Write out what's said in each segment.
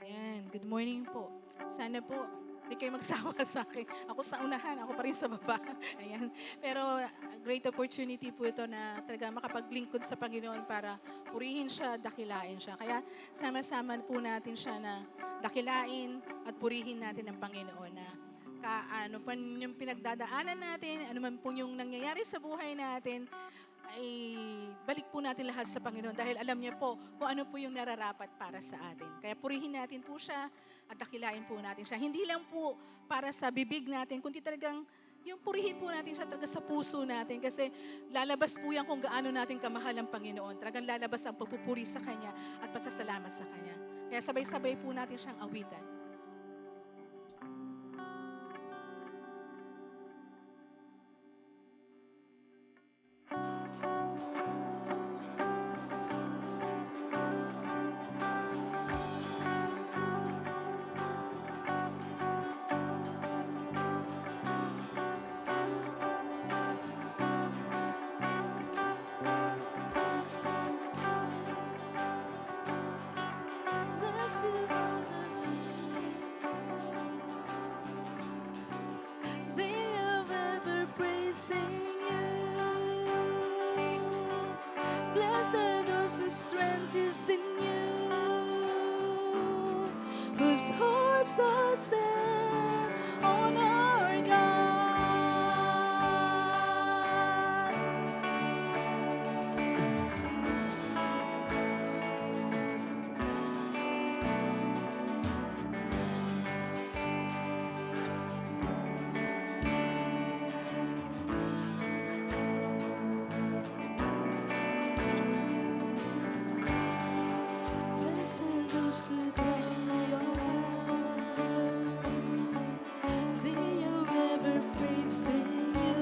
Ayan, good morning po. Sana po hindi kayo magsawa sa akin. Ako sa unahan, ako pa rin sa baba. Ayan. Pero great opportunity po ito na talaga makapaglingkod sa Panginoon para purihin siya, dakilain siya. Kaya sama-sama po natin siya na dakilain at purihin natin ang Panginoon na ano pa yung pinagdadaanan natin, ano man po yung nangyayari sa buhay natin, ay balik po natin lahat sa Panginoon dahil alam niya po kung ano po yung nararapat para sa atin. Kaya purihin natin po siya at dakilain po natin siya. Hindi lang po para sa bibig natin, kundi talagang yung purihin po natin siya talaga sa puso natin kasi lalabas po yan kung gaano natin kamahal ang Panginoon. Talagang lalabas ang pagpupuri sa Kanya at pasasalamat sa Kanya. Kaya sabay-sabay po natin siyang awitan. Bless you, they are ever praising you. Blessed are those whose strength is in you, whose hearts are set on our God. Blessed are those who dwell in your house. They are ever praising you.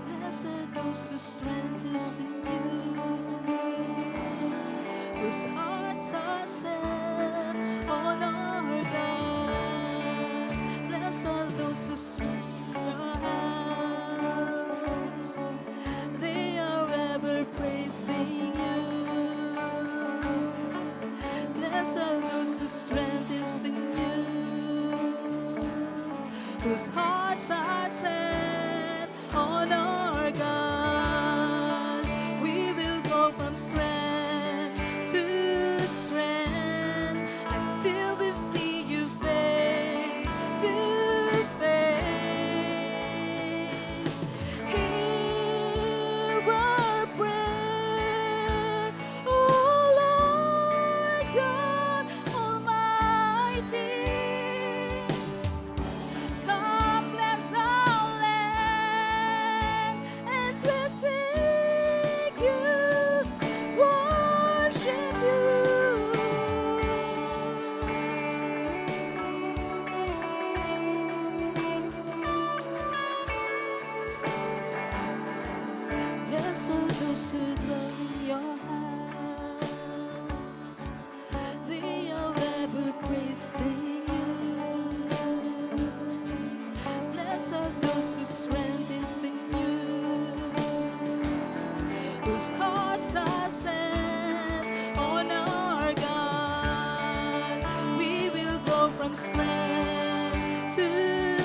Blessed are those whose strength is in you, whose hearts are set on our God. Blessed are those who serve your house. They are ever praising you. Blessed are those whose strength is in you, whose hearts are set on our God. We will go from strength to strength until we see you face to face. Hear our prayer, oh Lord God Almighty. Come bless our land as we seek you, worship you. Bless all those who dwell in your house. They are ever praising you. Bless all those whose strength is in you, whose hearts are set on our God. We will go from strength to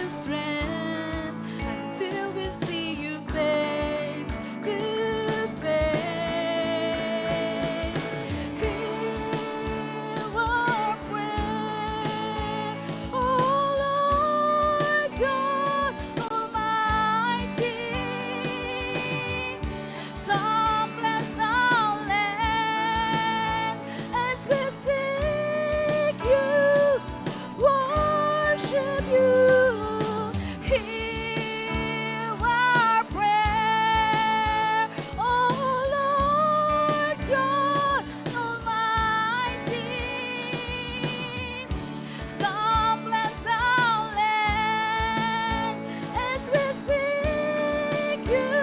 strength until we see you face to face. Hear our prayer, oh Lord God Almighty. Come bless our land as we seek you, worship you. Hear our prayer, oh Lord God Almighty. Come bless our land as we seek you,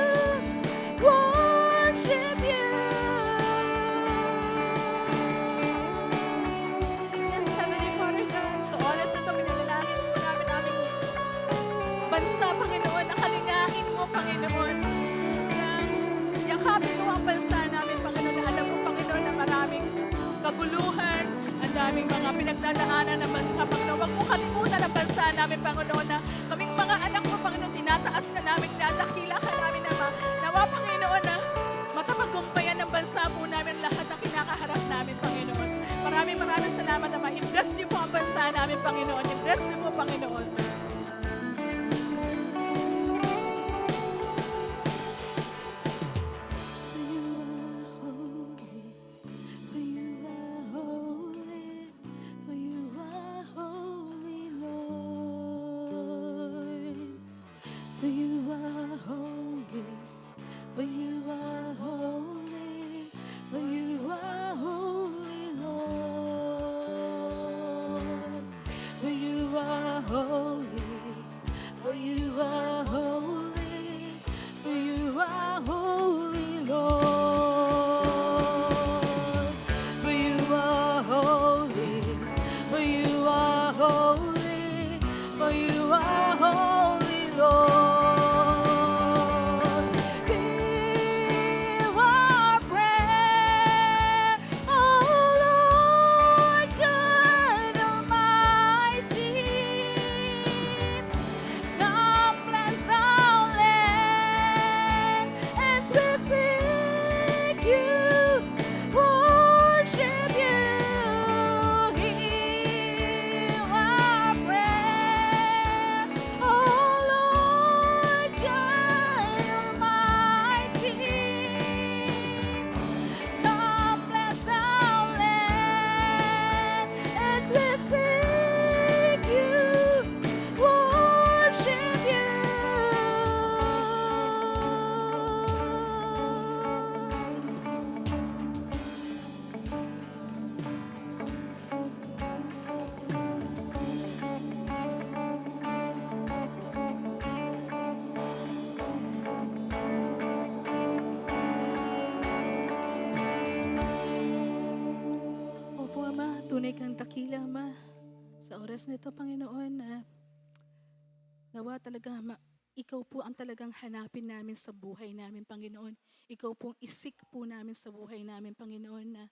worship you. Yes, Heavenly Father God, sa oras na ito, pinalalangin po namin aming bansa, Panginoon, nakalingahin mo, Panginoon, na yakapin mo ang bansa namin, Panginoon, na alam mo, Panginoon, na maraming kaguluhan, aming mga pinagdadaanan ng bansa, Panginoon. Huwag mo kalimutan ang bansa namin, Panginoon, na kaming mga anak mo, Panginoon, tinataas ka namin, tinadakila ka namin, Ama. Nawa, Panginoon, na matapagkumpayan ng bansa po namin lahat na kinakaharap namin, Panginoon. Maraming salamat, Ama. I-bless niyo po ang bansa namin, Panginoon. I-bless niyo po, Panginoon. Opo, Ama, tunay kang dakila, Ama. Sa oras na ito, Panginoon, na nawa talaga, Ama, ikaw po ang talagang hanapin namin sa buhay namin, Panginoon. Ikaw po ang isik po namin sa buhay namin, Panginoon, na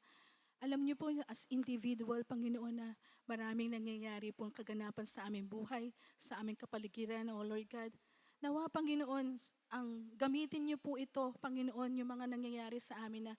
alam niyo po as individual, Panginoon, na maraming nangyayari pong kaganapan sa aming buhay, sa aming kapaligiran, O Lord God. Nawa, Panginoon, ang gamitin niyo po ito, Panginoon, yung mga nangyayari sa amin na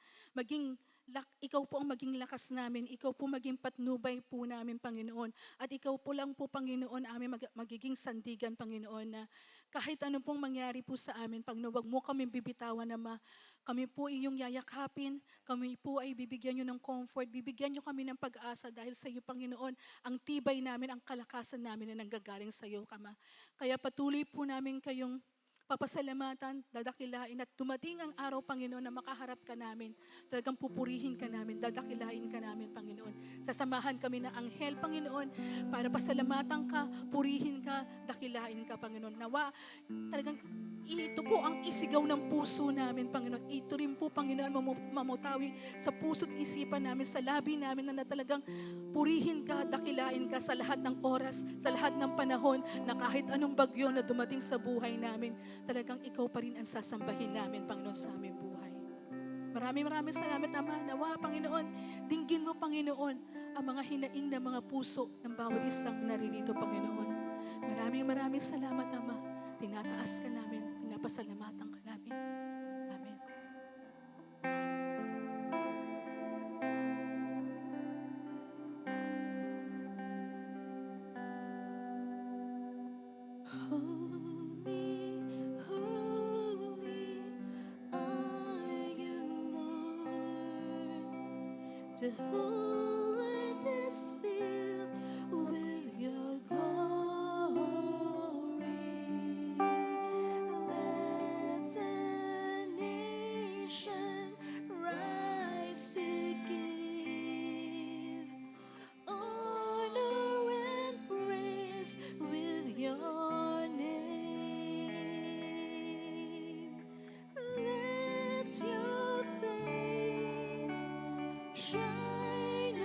ikaw po ang maging lakas namin, ikaw po maging patnubay po namin, Panginoon. At ikaw po lang po, Panginoon, aming magiging sandigan, Panginoon, na kahit ano pong mangyari po sa amin, Panginoon, wag mo kami bibitawan, Ama. Kami po iyong yayakapin, kami po ay bibigyan niyo ng comfort, bibigyan niyo kami ng pag-asa dahil sa iyo, Panginoon, ang tibay namin, ang kalakasan namin na nanggagaling sa iyo, Ama. Kaya patuloy po namin kayong papasalamatan, dadakilain at dumating ang araw, Panginoon, na makaharap ka namin. Talagang pupurihin ka namin, dadakilain ka namin, Panginoon. Sasamahan kami ng anghel, Panginoon, para pasalamatan ka, purihin ka, dakilain ka, Panginoon. Nawa, talagang ito po ang isigaw ng puso namin, Panginoon. Ito rin po, Panginoon, mamutawi sa puso't isipan namin, sa labi namin na talagang purihin ka, dakilain ka sa lahat ng oras, sa lahat ng panahon, na kahit anong bagyo na dumating sa buhay namin, talagang ikaw pa rin ang sasambahin namin, Panginoon, sa aming buhay. Maraming salamat, Ama. Nawa, Panginoon, dinggin mo, Panginoon, ang mga hinaing na mga puso ng bawat isang naririto, Panginoon. Maraming salamat, Ama. Tinataas ka namin, pinapasalamatan ka namin. Amen. Holy, holy are you, Lord. The whole earth is filled with your glory. Let the nation rise to give honor and praise with your name. Let your face shine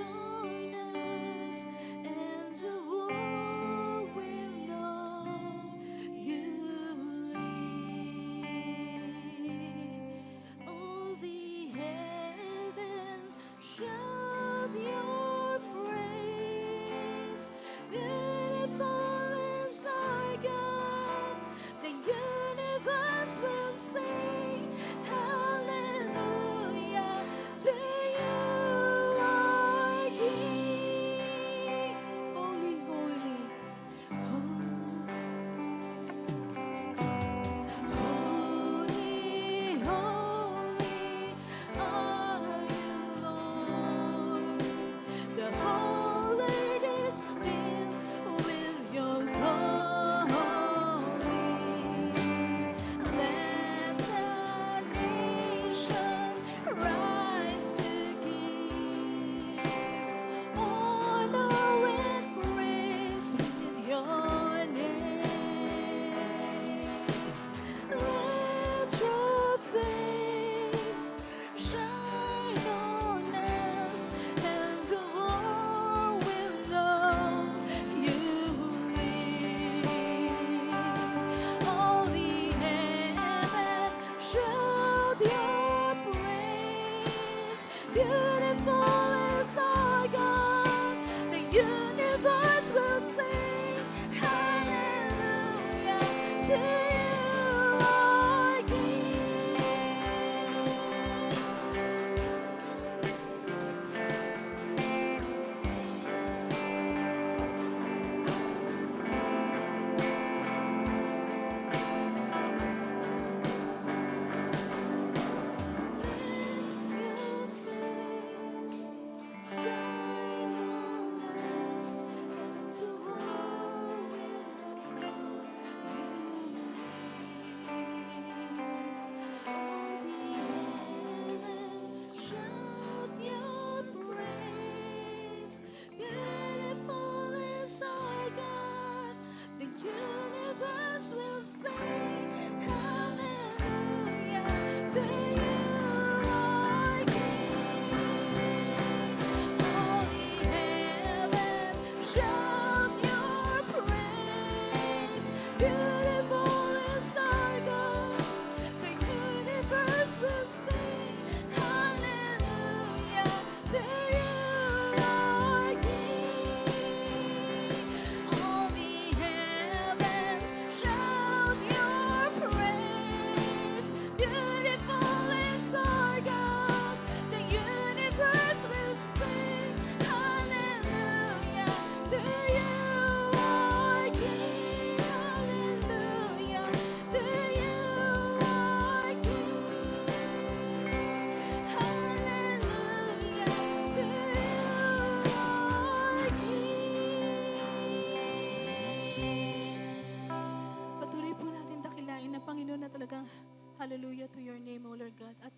Hallelujah to your name, O Lord God. At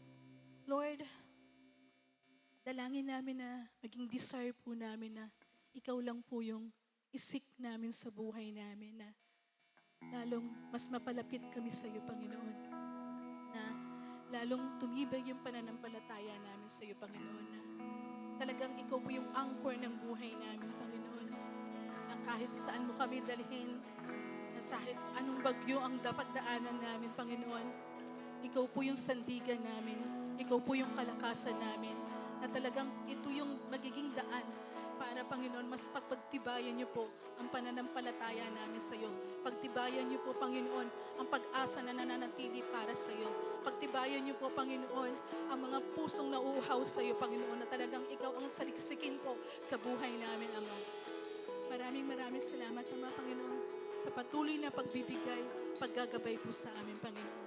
Lord, dalangin namin na maging desire po namin na ikaw lang po yung isik namin sa buhay namin na lalong mas mapalapit kami sa iyo, Panginoon. Na lalong tumibay yung pananampalataya namin sa iyo, Panginoon. Na talagang ikaw po yung anchor ng buhay namin, Panginoon. Na kahit saan mo kami dalhin, na kahit anong bagyo ang dapat daanan namin, Panginoon, ikaw po yung sandigan namin, ikaw po yung kalakasan namin, na talagang ito yung magiging daan para, Panginoon, mas pagtibayan niyo po ang pananampalataya namin sa iyo. Pagtibayan niyo po, Panginoon, ang pag-asa na nananatili para sa iyo. Pagtibayan niyo po, Panginoon, ang mga pusong nauuhaw sa iyo, Panginoon, na talagang ikaw ang saliksikin po sa buhay namin, Ama. Maraming salamat, Ama, Panginoon, sa patuloy na pagbibigay, paggagabay po sa amin, Panginoon.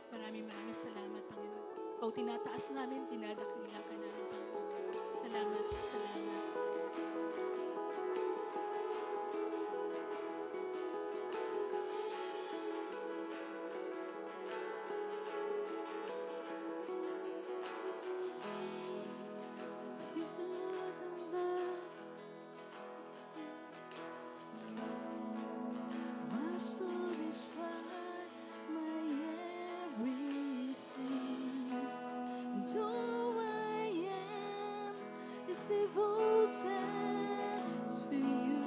Maraming salamat, Panginoon. Ikaw tinataas namin, dinadakila ka namin, Panginoon. Salamat. My soul desire my everything. And all I am is devoted to you.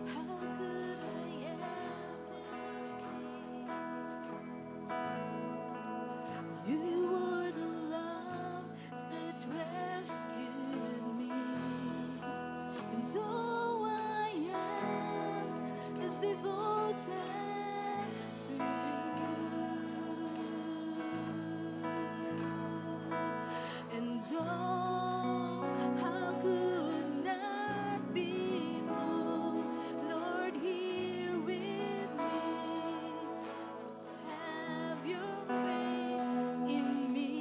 How good I am. You are the love that rescued me. And all I am is devoted to you. And oh, how could not be moved, Lord, here with me. So have your way in me.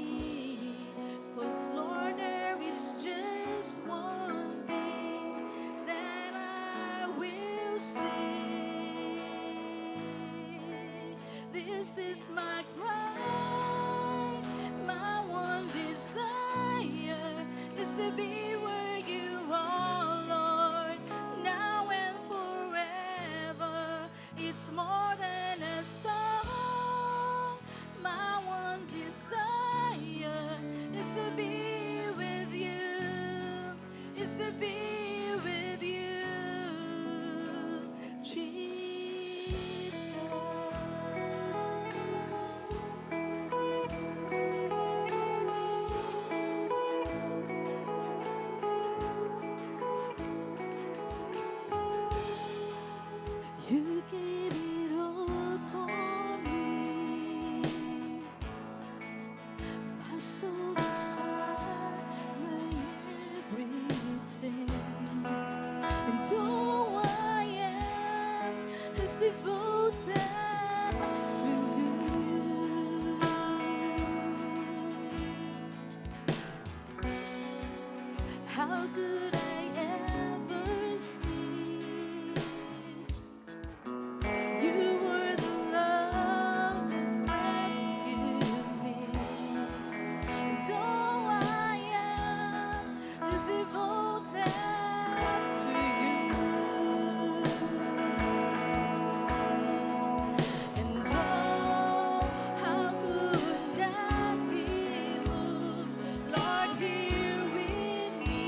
'Cause Lord, there is just one thing that I will say. This is my cry, my one desire is to be where you are, Lord, now and forever. It's more than a song. My one desire is to be with you, is to be with you, Jesus. You gave it all for me. My soul desire my everything. And all I am is devoted to you. How could I ever see you were the love that rescued me? And all I am is devoted to you. And oh, how could that be moved, Lord, here with me.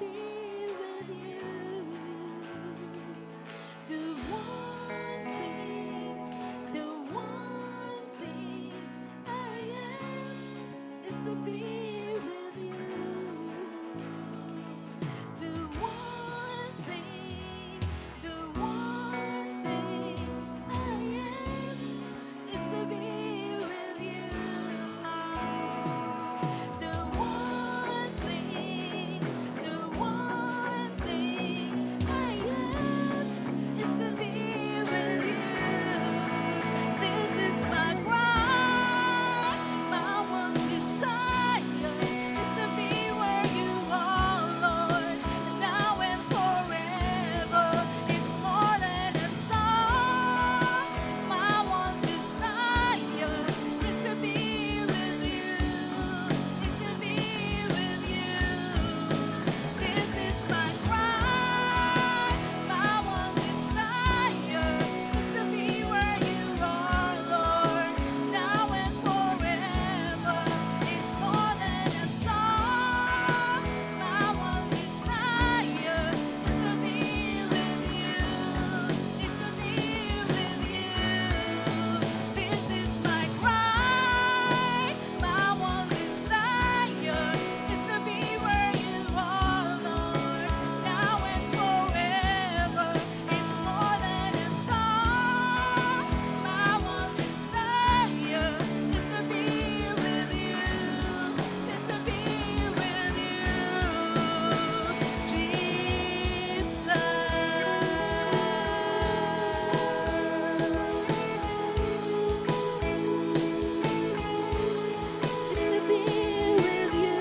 be with you. The one thing I ask is to be with you. The one thing I ask is to be with you. The one thing I ask is to be with you. This is my cry, my one desire is to be where you are, Lord, now and forever. It's more than a song. My one desire is to be with you. Is to be with you. This is my cry. My one desire is to be where you are, Lord, now and forever. It's more than a song. My one desire is to be with you. Is to be with you. This is my cry. My one desire is to be where you are, Lord, now and forever. It's more than a song. My one desire is to be with you. Is to be with you, Jesus. Is to be with you.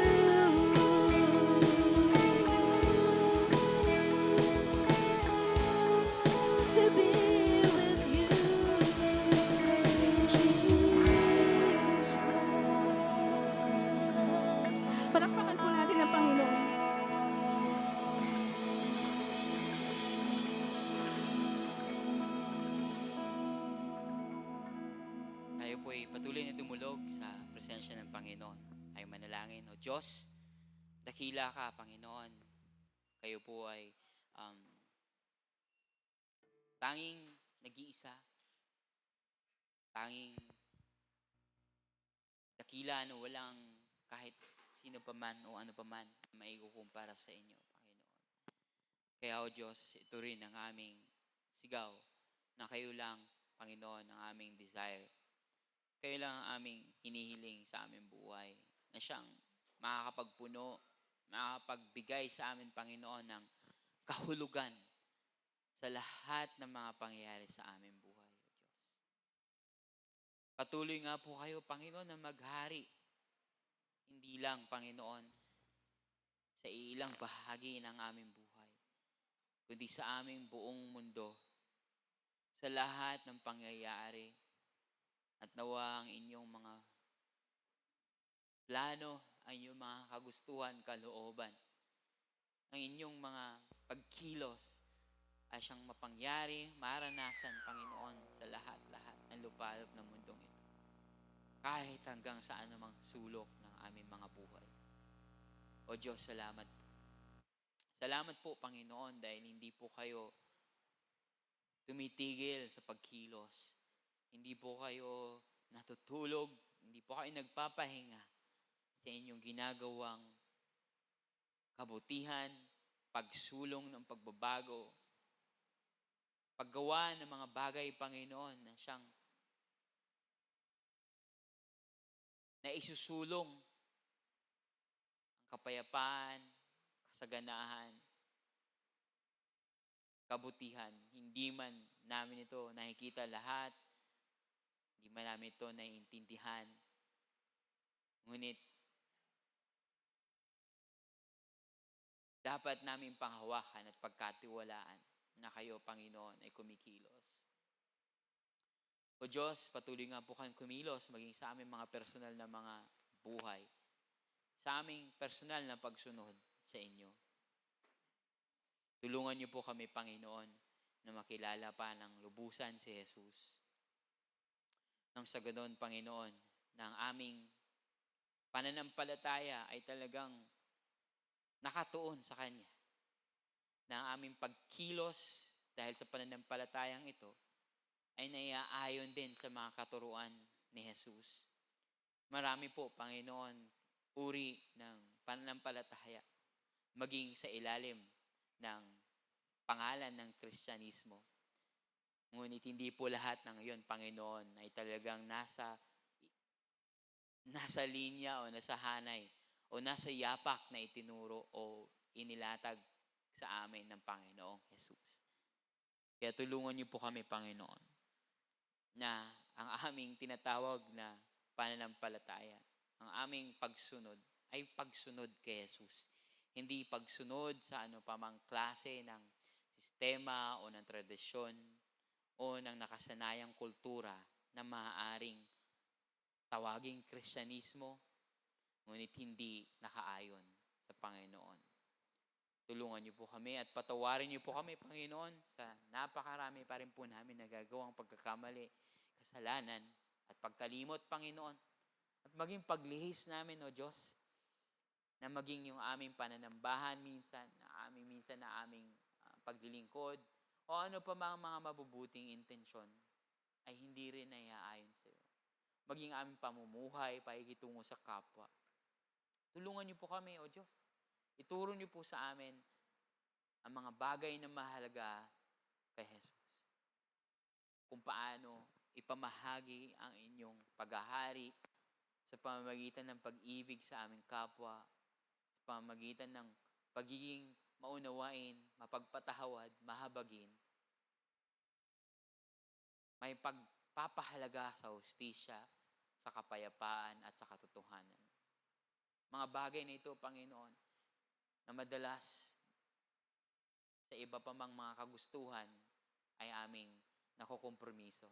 Is to be with you, Jesus. Palakpakan po natin ang Panginoon. Tayo po ay patuloy na dumulog sa presensya ng Panginoon. Ay manalangin. O Diyos, dakila ka, Panginoon. Kayo po ay tanging nag-iisa. Tanging dakila na walang kahit sino pa man o ano pa man na maikukumpara sa inyo, Panginoon. Kaya o Diyos, ito rin ang aming sigaw na kayo lang, Panginoon, ang aming desire. Kayo lang ang aming hinihiling sa aming buhay na siyang makakapagpuno, makakapagbigay sa amin, Panginoon, ng kahulugan sa lahat ng mga pangyayari sa aming buhay, O Diyos. Patuloy nga po kayo, Panginoon, na maghari. Hindi lang, Panginoon, sa ilang bahagi ng aming buhay, kundi sa aming buong mundo, sa lahat ng pangyayari. At nawa ang inyong mga plano, ang inyong mga kagustuhan, kalooban, ang inyong mga pagkilos ay siyang mapangyari, maranasan, Panginoon, sa lahat-lahat ng lupalop ng mundong ito. Kahit hanggang sa anumang sulok ng aming mga buhay. O Diyos, salamat po. Salamat po, Panginoon, dahil hindi po kayo tumitigil sa pagkilos. Hindi po kayo natutulog, hindi po kayo nagpapahinga sa inyong ginagawang kabutihan, pagsulong ng pagbabago, paggawa ng mga bagay, Panginoon, na siyang naisusulong ang kapayapaan, kasaganahan, kabutihan. Hindi man namin ito nakikita lahat, hindi man namin ito naiintindihan. Ngunit, dapat namin panghawakan at pagkatiwalaan na kayo, Panginoon, ay kumikilos. O Diyos, patuloy nga po kayong kumilos maging sa aming mga personal na mga buhay. Sa aming personal na pagsunod sa inyo. Tulungan niyo po kami, Panginoon, na makilala pa ng lubusan si Jesus. Nang sa ganon, Panginoon, na ang aming pananampalataya ay talagang nakatuon sa Kanya, na ang aming pagkilos dahil sa pananampalatayang ito ay naiaayon din sa mga katuruan ni Jesus. Marami po, Panginoon, uri ng pananampalataya, maging sa ilalim ng pangalan ng Kristyanismo. Ngunit hindi po lahat ng iyon, Panginoon, ay talagang nasa linya o nasa hanay o nasa yapak na itinuro o inilatag sa amin ng Panginoong Jesus. Kaya tulungan niyo po kami, Panginoon, na ang aming tinatawag na pananampalataya, ang aming pagsunod ay pagsunod kay Jesus. Hindi pagsunod sa ano pa mang klase ng sistema o ng tradisyon o ng nakasanayang kultura na maaaring tawaging Kristyanismo, ngunit hindi nakaayon sa Panginoon. Tulungan niyo po kami at patawarin niyo po kami, Panginoon, sa napakarami pa rin po namin nagagawang pagkakamali, kasalanan, at pagkalimot, Panginoon. At maging paglihis namin, O Diyos, na maging yung aming pananambahan minsan, na aming paglilingkod, o ano pa mga mabubuting intensyon, ay hindi rin naiaayon sa iyo. Maging aming pamumuhay, pakikitungo sa kapwa. Tulungan niyo po kami, O Diyos. Ituro niyo po sa amin ang mga bagay na mahalaga kay Jesus. Kung paano ipamahagi ang inyong paghahari sa pamamagitan ng pag-ibig sa aming kapwa, sa pamamagitan ng pagiging maunawain, mapagpatawad, mahabagin, may pagpapahalaga sa hustisya, sa kapayapaan at sa katotohanan. Mga bagay na ito, Panginoon, na madalas sa iba pa mang mga kagustuhan ay aming nakokompromiso.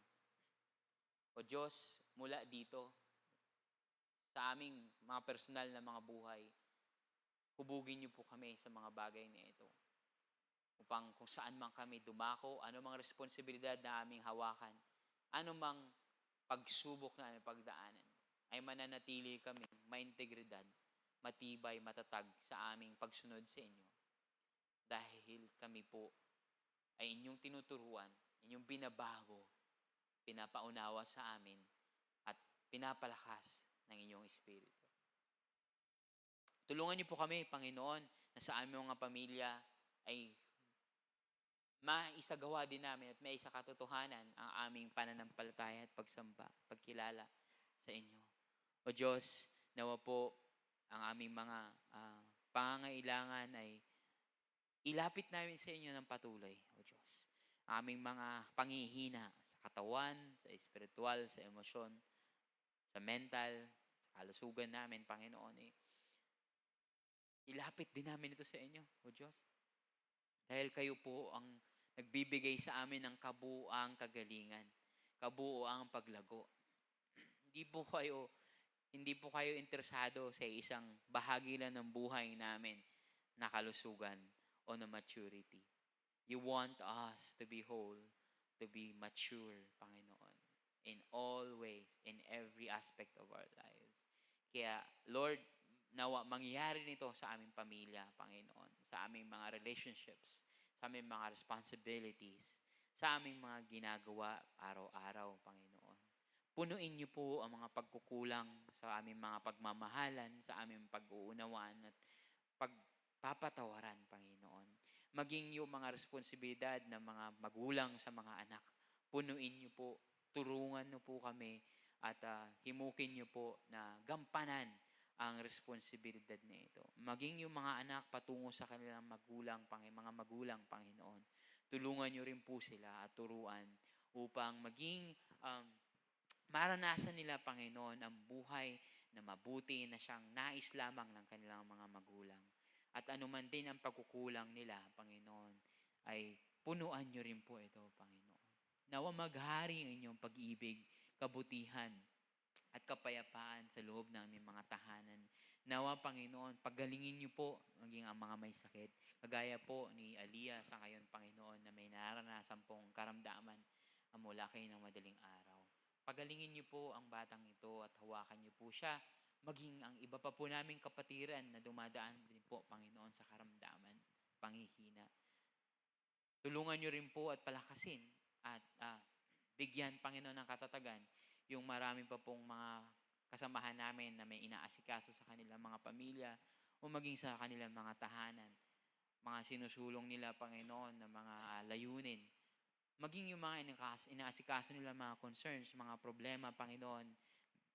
O Diyos, mula dito, sa aming mga personal na mga buhay, hubugin niyo po kami sa mga bagay na ito. Upang kung saan man kami dumako, ano mang responsibilidad na aming hawakan, ano mang pagsubok na aming pagdaanan, ay mananatili kami maintegridad, matibay, matatag sa aming pagsunod sa inyo. Dahil kami po ay inyong tinuturuan, inyong binabago, pinapaunawa sa amin, at pinapalakas ng inyong Espiritu. Tulungan niyo po kami, Panginoon, na sa aming mga pamilya ay maisagawa din namin at may isa katotohanan ang aming pananampalataya at pagsamba, pagkilala sa inyo. O Diyos, nawa po ang aming mga pangangailangan ay ilapit namin sa inyo ng patuloy, O Diyos. Ang aming mga panghihina sa katawan, sa espiritual, sa emosyon, sa mental, sa kalusugan namin, Panginoon, ilapit din namin ito sa inyo, O Diyos. Dahil kayo po ang nagbibigay sa amin ng kabuuang kagalingan, kabuuang paglago. Hindi po kayo interesado sa isang bahagi lang ng buhay namin na kalusugan o na maturity. You want us to be whole, to be mature, Panginoon, in all ways, in every aspect of our lives. Kaya, Lord, nawa mangyari nito sa aming pamilya, Panginoon, sa aming mga relationships, sa aming mga responsibilities, sa aming mga ginagawa araw-araw, Panginoon. Punuin niyo po ang mga pagkukulang sa aming mga pagmamahalan, sa aming pag-uunawaan at pagpapatawaran, Panginoon. Maging yung mga responsibilidad ng mga magulang sa mga anak, punuin niyo po, turungan niyo po kami at himukin niyo po na gampanan ang responsibilidad na ito. Maging yung mga anak patungo sa kanilang magulang, mga magulang, Panginoon. Tulungan niyo rin po sila at turuan upang maging maranasan nila, Panginoon, ang buhay na mabuti na siyang nais lamang ng kanilang mga magulang. At anuman din ang pagkukulang nila, Panginoon, ay punuan niyo rin po ito, Panginoon. Nawa maghari ang inyong pag-ibig, kabutihan, at kapayapaan sa loob ng aming mga tahanan. Nawa, Panginoon, pagalingin niyo po maging ang mga may sakit. Kagaya po ni Aliyah sa ngayon, Panginoon, na may naranasan pong karamdaman mula kayo ng madaling araw. Pagalingin niyo po ang batang ito at hawakan niyo po siya, maging ang iba pa po naming kapatiran na dumadaan din po, Panginoon, sa karamdaman, panghihina. Tulungan niyo rin po at palakasin at bigyan, Panginoon, ng katatagan yung marami pa pong mga kasamahan namin na may inaasikaso sa kanilang mga pamilya o maging sa kanilang mga tahanan. Mga sinusulong nila, Panginoon, na mga layunin. Maging yung mga inaasikaso nila mga concerns, mga problema, Panginoon,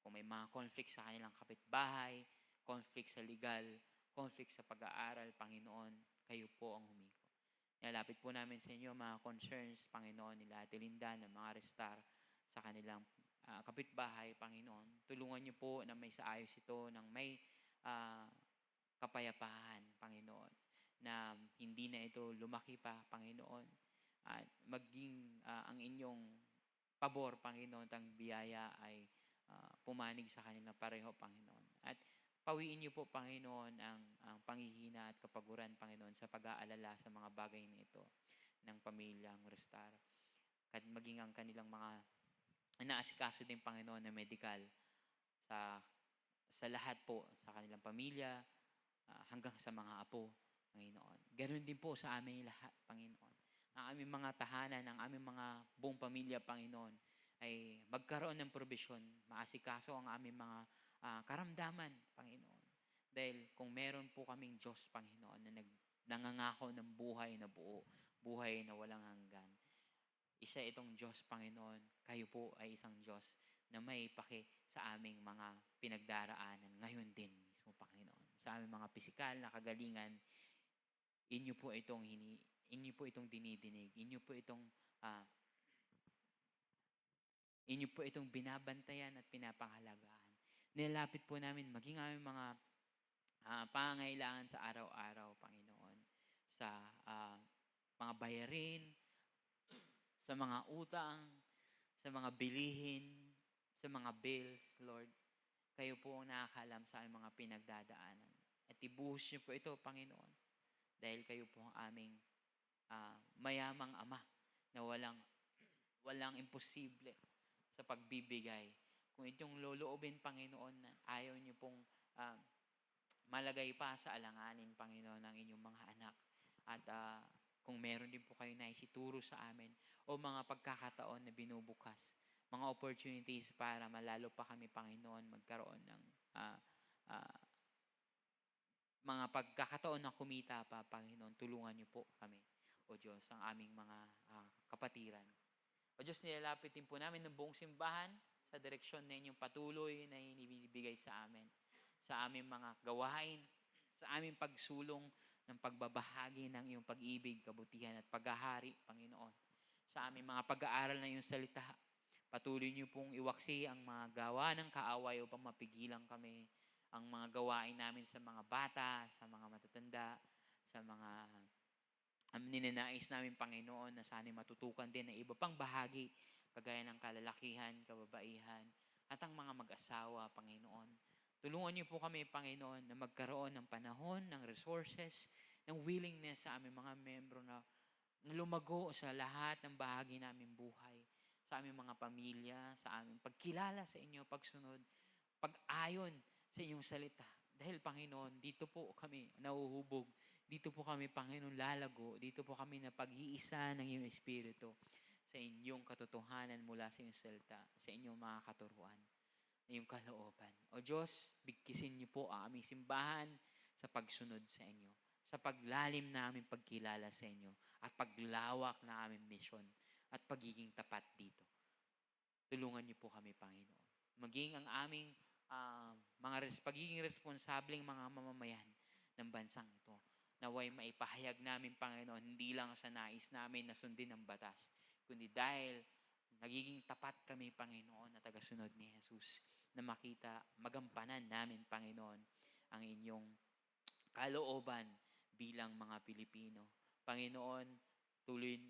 kung may mga conflict sa kanilang kapitbahay, conflict sa legal, conflict sa pag-aaral, Panginoon, kayo po ang humiko. Nilalapit po namin sa inyo mga concerns, Panginoon, nila Ate Linda, ng mga restar sa kanilang kapitbahay, Panginoon. Tulungan niyo po na may saayos ito, ng may ah, kapayapaan, Panginoon, na hindi na ito lumaki pa, Panginoon, at maging ang inyong pabor, Panginoon, at ang biyaya ay pumanig sa kanila pareho, Panginoon. At pawiin niyo po, Panginoon, ang panghihina at kapaguran, Panginoon, sa pag-aalala sa mga bagay na ito ng pamilyang Restar. At maging ang kanilang mga inaasikaso din, Panginoon, na medical sa lahat po, sa kanilang pamilya, hanggang sa mga apo, Panginoon. Ganoon din po sa aming lahat, Panginoon. Ang aming mga tahanan, ang aming mga buong pamilya, Panginoon, ay magkaroon ng probisyon, maasikaso ang aming mga karamdaman, Panginoon. Dahil kung meron po kaming Diyos, Panginoon, na nangangako ng buhay na buo, buhay na walang hanggan, isa itong Diyos, Panginoon. Kayo po ay isang Diyos na may paki sa aming mga pinagdaraanan ngayon din mismo, Panginoon. Sa aming mga pisikal na kagalingan, inyo po itong dinidinig, ah, inyo po itong binabantayan at pinapangalagaan. Nilalapit po namin maging aming mga pangangailangan sa araw-araw, Panginoon. Sa mga bayarin, sa mga utang, sa mga bilihin, sa mga bills, Lord. Kayo po ang nakakalam sa aming mga pinagdadaanan. At ibuhos niyo po ito, Panginoon. Dahil kayo po ang aming mayamang Ama na walang imposible sa pagbibigay. Kung itong loloobin, Panginoon, na ayaw niyo pong malagay pa sa alanganin, Panginoon, ng inyong mga anak. At kung meron din po kayo na isituro sa amin o mga pagkakataon na binubukas, mga opportunities para malalo pa kami, Panginoon, magkaroon ng mga pagkakataon na kumita pa, Panginoon, tulungan niyo po kami, O Diyos, ang aming mga kapatiran. O Diyos, nilalapit din po namin ng buong simbahan sa direksyon na inyong patuloy na inibibigay sa amin, sa aming mga gawain, sa aming pagsulong ng pagbabahagi ng iyong pag-ibig, kabutihan at paghahari, Panginoon. Sa aming mga pag-aaral na iyong salita, patuloy niyo pong iwaksi ang mga gawa ng kaaway upang mapigilan kami, ang mga gawain namin sa mga bata, sa mga matatanda, sa mga ninanais namin, Panginoon, na sana'y matutukan din ng iba pang bahagi, kagaya ng kalalakihan, kababaihan, at ang mga mag-asawa, Panginoon. Tulungan niyo po kami, Panginoon, na magkaroon ng panahon, ng resources, ng willingness sa aming mga membro na lumago sa lahat ng bahagi namin buhay, sa aming mga pamilya, sa aming pagkilala sa inyo, pagsunod, pag-ayon sa inyong salita. Dahil, Panginoon, dito po kami nahuhubog. Dito po kami, Panginoon, lalago. Dito po kami na pag-iisa ng iyong Espiritu sa inyong katotohanan mula sa iyong salita, sa inyong mga katuruan, na iyong kalooban. O Diyos, bigkisin niyo po ang aming simbahan sa pagsunod sa inyo, sa paglalim na aming pagkilala sa inyo, at paglawak na aming misyon, at pagiging tapat dito. Tulungan niyo po kami, Panginoon. Maging ang aming pagiging responsableng mga mamamayan ng bansang ito. Naway maipahayag namin, Panginoon, hindi lang sa nais namin na sundin ang batas, kundi dahil nagiging tapat kami, Panginoon, na tagasunod ni Jesus, na makita, magampanan namin, Panginoon, ang inyong kalooban bilang mga Pilipino. Panginoon,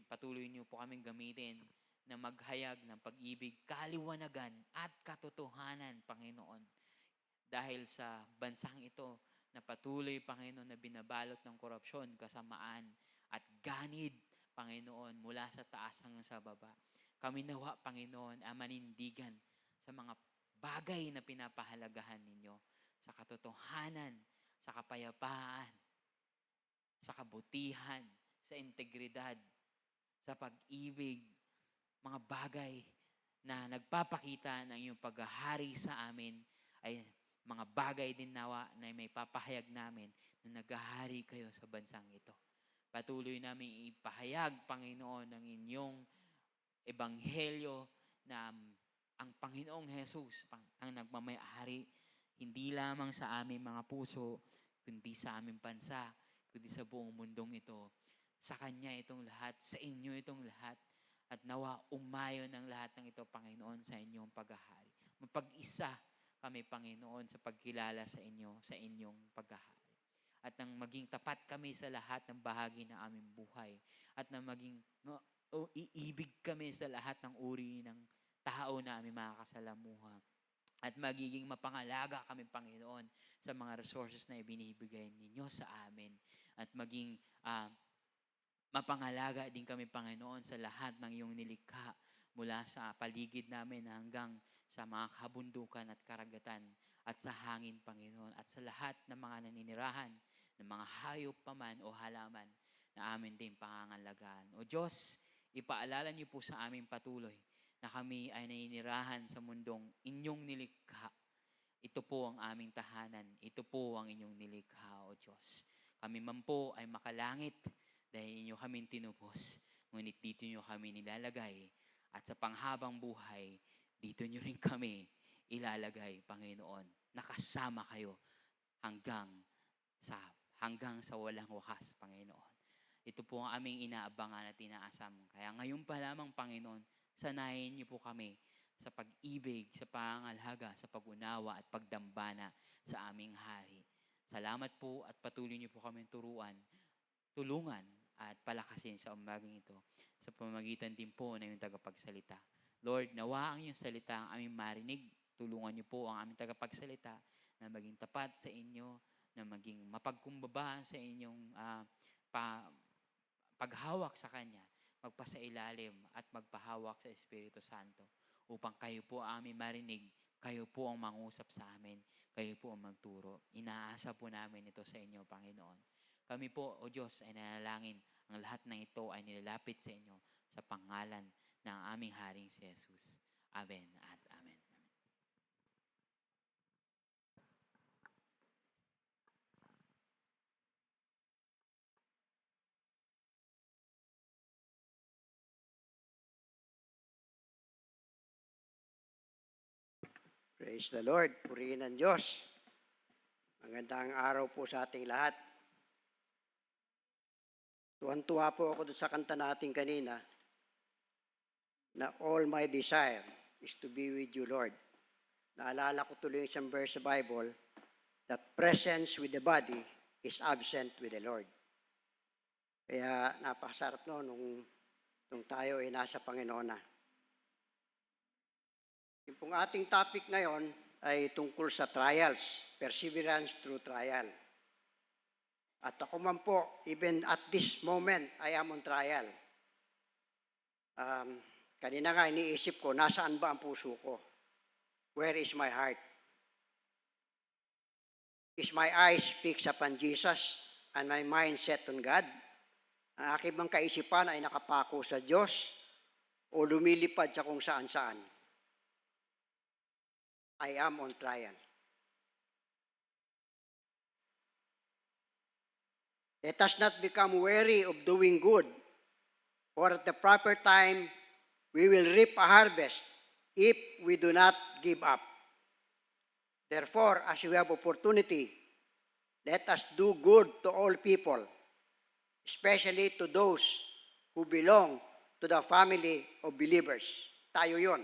patuloy niyo po kaming gamitin na maghayag ng pag-ibig, kaliwanagan at katotohanan, Panginoon. Dahil sa bansang ito na patuloy, Panginoon, na binabalot ng korupsyon, kasamaan at ganid, Panginoon, mula sa taas hanggang sa baba. Kami nawa, Panginoon, ang manindigan sa mga bagay na pinapahalagahan ninyo, sa katotohanan, sa kapayapaan, sa kabutihan, sa integridad, sa pag-ibig, mga bagay na nagpapakita ng iyong paghahari sa amin ay mga bagay din nawa na may papahayag namin na naghahari kayo sa bansang ito. Patuloy namin ipahayag, Panginoon, ng inyong ebanghelyo na ang Panginoong Jesus ang nagmamayari hindi lamang sa aming mga puso, kundi sa aming bansa, kundi sa buong mundong ito. Sa Kanya itong lahat, sa inyo itong lahat, at nawa umayon ang lahat ng ito, Panginoon, sa inyong paghahari. Mapag-isa kami, Panginoon, sa pagkilala sa inyo, sa inyong paghahari. At nang maging tapat kami sa lahat ng bahagi ng aming buhay. At nang maging iibig kami sa lahat ng uri ng tao na aming makakasalamuha. At magiging mapangalaga kami, Panginoon, sa mga resources na ibinibigay ninyo sa amin. At maging mapangalaga din kami, Panginoon, sa lahat ng iyong nilikha mula sa paligid namin hanggang sa mga kabundukan at karagatan at sa hangin, Panginoon, at sa lahat ng mga naninirahan ng mga hayop paman o halaman na amin din pangangalagaan. O Diyos, ipaalala niyo po sa amin patuloy na kami ay naninirahan sa mundong inyong nilikha. Ito po ang aming tahanan. Ito po ang inyong nilikha, O Diyos. Kami man po ay makalangit dahil inyo kaming tinubos. Ngunit dito nyo kami nilalagay. At sa panghabang buhay, dito nyo rin kami ilalagay, Panginoon. Nakasama kayo hanggang sa walang wakas, Panginoon. Ito po ang aming inaabangan at inaasam. Kaya ngayon pa lamang, Panginoon, sanayin niyo po kami sa pag-ibig, sa pangangalaga, sa pag-unawa at pagdambana sa aming hari. Salamat po at patuloy niyo po kami tulungan at palakasin sa umagang ito sa pamamagitan din po na yung tagapagsalita. Lord, nawa ang iyong salita ang aming marinig. Tulungan niyo po ang aming tagapagsalita na maging tapat sa inyo, na maging mapagkumbaba sa inyong paghawak sa Kanya, magpasailalim at magpahawak sa Espiritu Santo upang kayo po ang aming marinig, kayo po ang mangusap sa amin, kayo po ang magturo. Inaasa po namin ito sa inyo, Panginoon. Kami po, O Diyos, ay nanalangin. Ang lahat ng ito ay nilalapit sa inyo sa pangalan ng aming Haring si Jesus. Amen at amen. Praise the Lord. Purihin ang Diyos. Magandang araw po sa ating lahat. Tuwan-tuwa po ako doon sa kanta natin kanina na all my desire is to be with you, Lord. Naalala ko tuloy yung isang verse sa Bible that presence with the body is absent with the Lord. Kaya napakasarap nung tayo ay nasa Panginoon na. Yung pong ating topic ngayon ay tungkol sa trials, perseverance through trial. At ako man po, even at this moment, I am on trial. Kanina nga iniisip ko, nasaan ba ang puso ko? Where is my heart? Is my eyes fixed upon Jesus and my mind set on God? Ang aking bang kaisipan ay nakapako sa Diyos o lumilipad sa kung saan-saan? I am on trial. Let us not become weary of doing good, for at the proper time we will reap a harvest if we do not give up. Therefore, as we have opportunity, let us do good to all people, especially to those who belong to the family of believers. Tayo yun.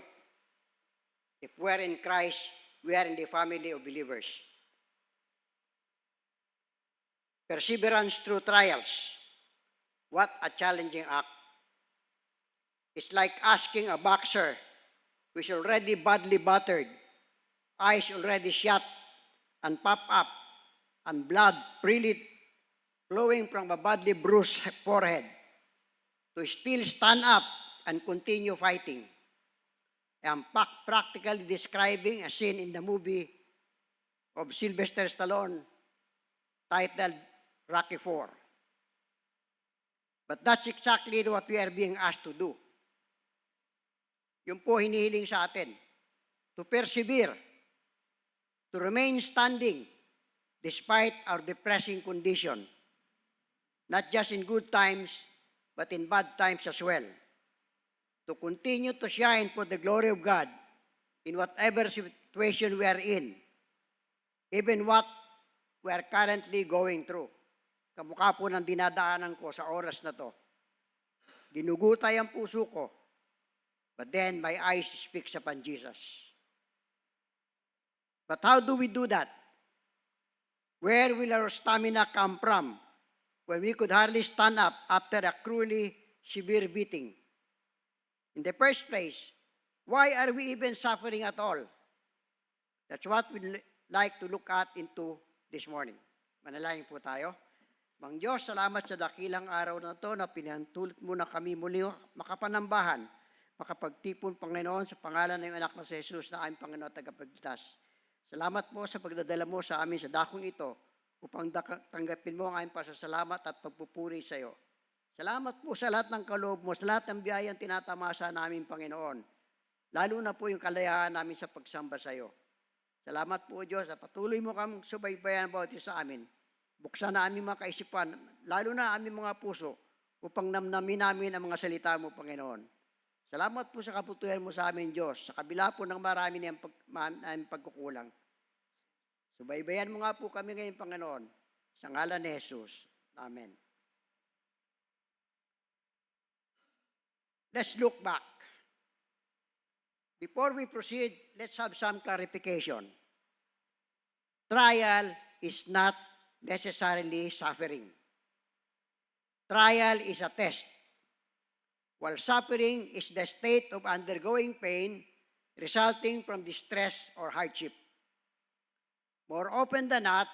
If we are in Christ, we are in the family of believers. Perseverance through trials. What a challenging act. It's like asking a boxer who is already badly battered, eyes already shut and pop up, and blood freely flowing from a badly bruised forehead, to still stand up and continue fighting. I'm practically describing a scene in the movie of Sylvester Stallone titled Rocky IV. But that's exactly what we are being asked to do. Yun po hinihiling sa atin. To persevere, to remain standing despite our depressing condition. Not just in good times, but in bad times as well. To continue to shine for the glory of God in whatever situation we are in, even what we are currently going through. Kamukha po ng dinadaanan ko sa oras na to. Ginugutay ang puso ko, but then my eyes speaks upon Jesus. But how do we do that? Where will our stamina come from when we could hardly stand up after a cruelly severe beating? In the first place, why are we even suffering at all? That's what we'd like to look at into this morning. Manalangin po tayo. Mang Diyos, salamat sa dakilang araw na ito na pinahintulot mo na kami muli makapanambahan, makapagtipon, Panginoon, sa pangalan ng anak na si Jesus na aming Panginoon at tagapagligtas. Salamat po sa pagdadala mo sa amin sa dakong ito upang tanggapin mo ang aming pasasalamat at pagpupuri sa iyo. Salamat po sa lahat ng kaloob mo, sa lahat ng biyayang tinatamasa namin, Panginoon. Lalo na po yung kalayaan namin sa pagsamba sa iyo. Salamat po, Diyos, at patuloy mo kang subaybayan bawat isa sa amin. Buksan na aming mga kaisipan, lalo na aming mga puso, upang namnamin namin ang mga salita mo, Panginoon. Salamat po sa kaputuyan mo sa amin, Diyos, sa kabila po ng marami niyang pagkukulang. Subaybayan mo nga po kami ngayon, Panginoon, sa ngalan ni Jesus. Amen. Let's look back. Before we proceed, let's have some clarification. Trial is not necessarily suffering. Trial is a test, while suffering is the state of undergoing pain resulting from distress or hardship. More often than not,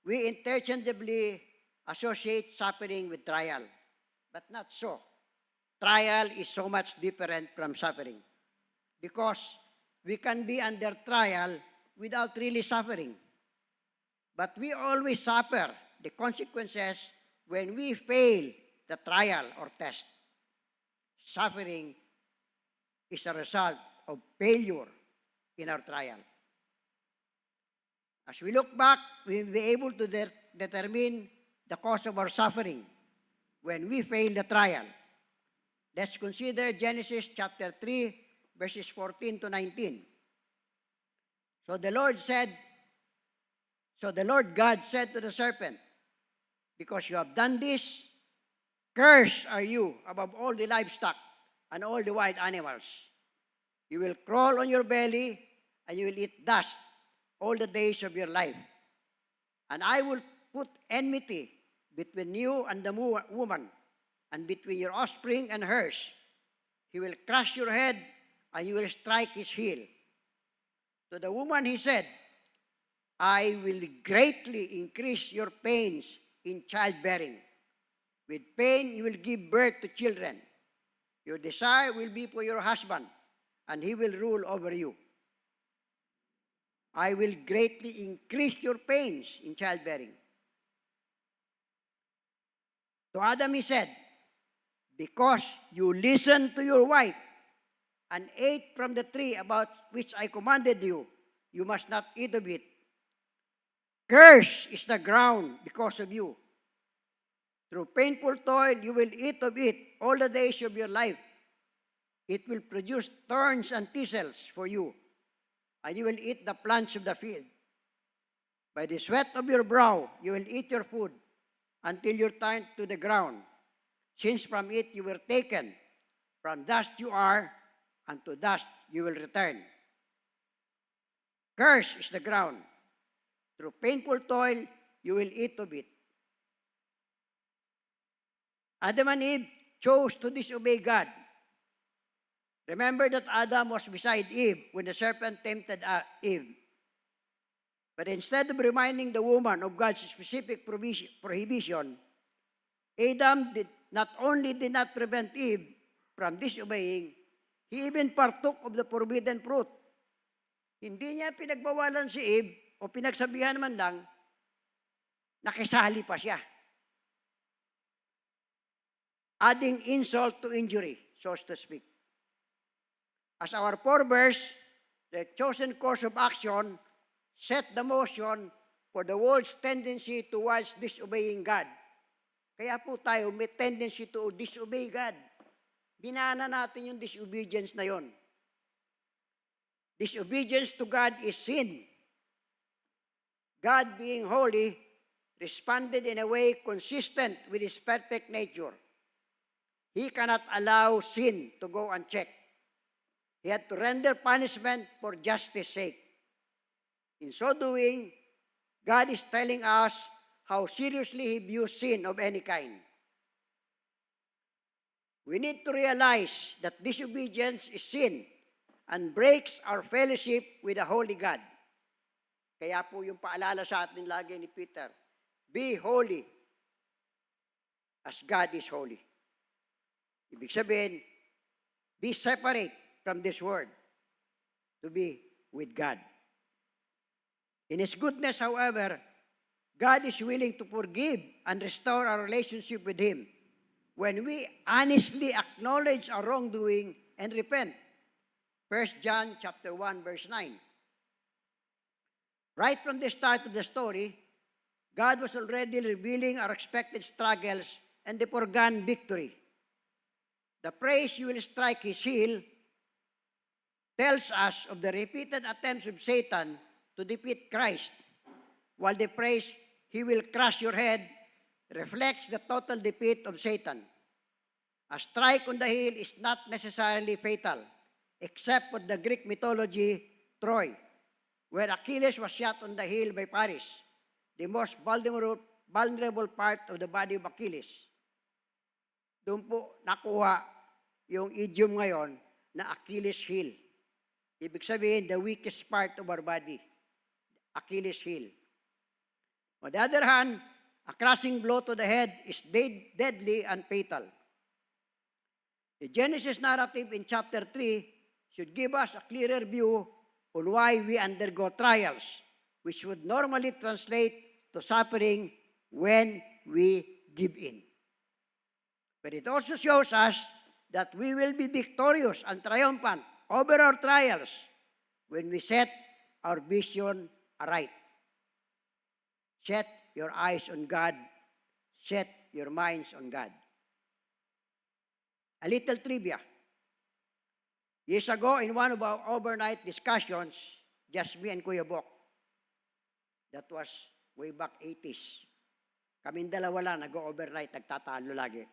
we interchangeably associate suffering with trial, but not so. Trial is so much different from suffering because we can be under trial without really suffering. But we always suffer the consequences when we fail the trial or test. Suffering is a result of failure in our trial. As we look back, we will be able to determine the cause of our suffering when we fail the trial. Let's consider Genesis chapter 3, verses 14 to 19. So the Lord God said to the serpent, because you have done this, cursed are you above all the livestock and all the wild animals. You will crawl on your belly, and you will eat dust all the days of your life. And I will put enmity between you and the woman, and between your offspring and hers. He will crush your head, and you will strike his heel. To the woman he said, I will greatly increase your pains in childbearing. With pain you will give birth to children. Your desire will be for your husband, and he will rule over you. I will greatly increase your pains in childbearing. To Adam he said, because you listened to your wife and ate from the tree about which I commanded you, you must not eat of it. Cursed is the ground because of you. Through painful toil you will eat of it all the days of your life. It will produce thorns and thistles for you, and you will eat the plants of the field. By the sweat of your brow you will eat your food until you turn to the ground, since from it you were taken. From dust you are, and to dust you will return. Cursed is the ground. Through painful toil you will eat of it. Adam and Eve chose to disobey God. Remember that Adam was beside Eve when the serpent tempted Eve. But instead of reminding the woman of God's specific prohibition, Adam not only did not prevent Eve from disobeying, he even partook of the forbidden fruit. Hindi niya pinagbawalan si Eve o pinagsabihan man lang, nakisali pa siya. adding insult to injury, so to speak. As our forebears, the chosen course of action set the motion for the world's tendency towards disobeying God. Kaya po tayo may tendency to disobey God. Binana natin yung disobedience na yon. Disobedience to God is sin. God, being holy, responded in a way consistent with His perfect nature. He cannot allow sin to go unchecked. He had to render punishment for justice's sake. In so doing, God is telling us how seriously He views sin of any kind. We need to realize that disobedience is sin and breaks our fellowship with the Holy God. Kaya po yung paalala sa atin lagi ni Peter, be holy as God is holy. Ibig sabihin, be separate from this world to be with God. In His goodness, however, God is willing to forgive and restore our relationship with Him when we honestly acknowledge our wrongdoing and repent. 1 John chapter 1, verse 9. Right from the start of the story, God was already revealing our expected struggles and the foregone victory. The phrase, "you will strike his heel," tells us of the repeated attempts of Satan to defeat Christ, while the phrase, "he will crush your head," reflects the total defeat of Satan. A strike on the heel is not necessarily fatal, except for the Greek mythology, Troy, where Achilles was shot on the heel by Paris, the most vulnerable part of the body of Achilles. Doon po nakuha yung idiom ngayon na Achilles heel. Ibig sabihin, the weakest part of our body, Achilles heel. On the other hand, a crushing blow to the head is deadly and fatal. The Genesis narrative in chapter 3 should give us a clearer view on why we undergo trials, which would normally translate to suffering when we give in. But it also shows us that we will be victorious and triumphant over our trials when we set our vision aright. Set your eyes on God. Set your minds on God. A little trivia. Years ago, in one of our overnight discussions, just me and Kuya Bok, that was way back 80s. Kaming dalawa lang, nag-overnight, nagtatalo lagi.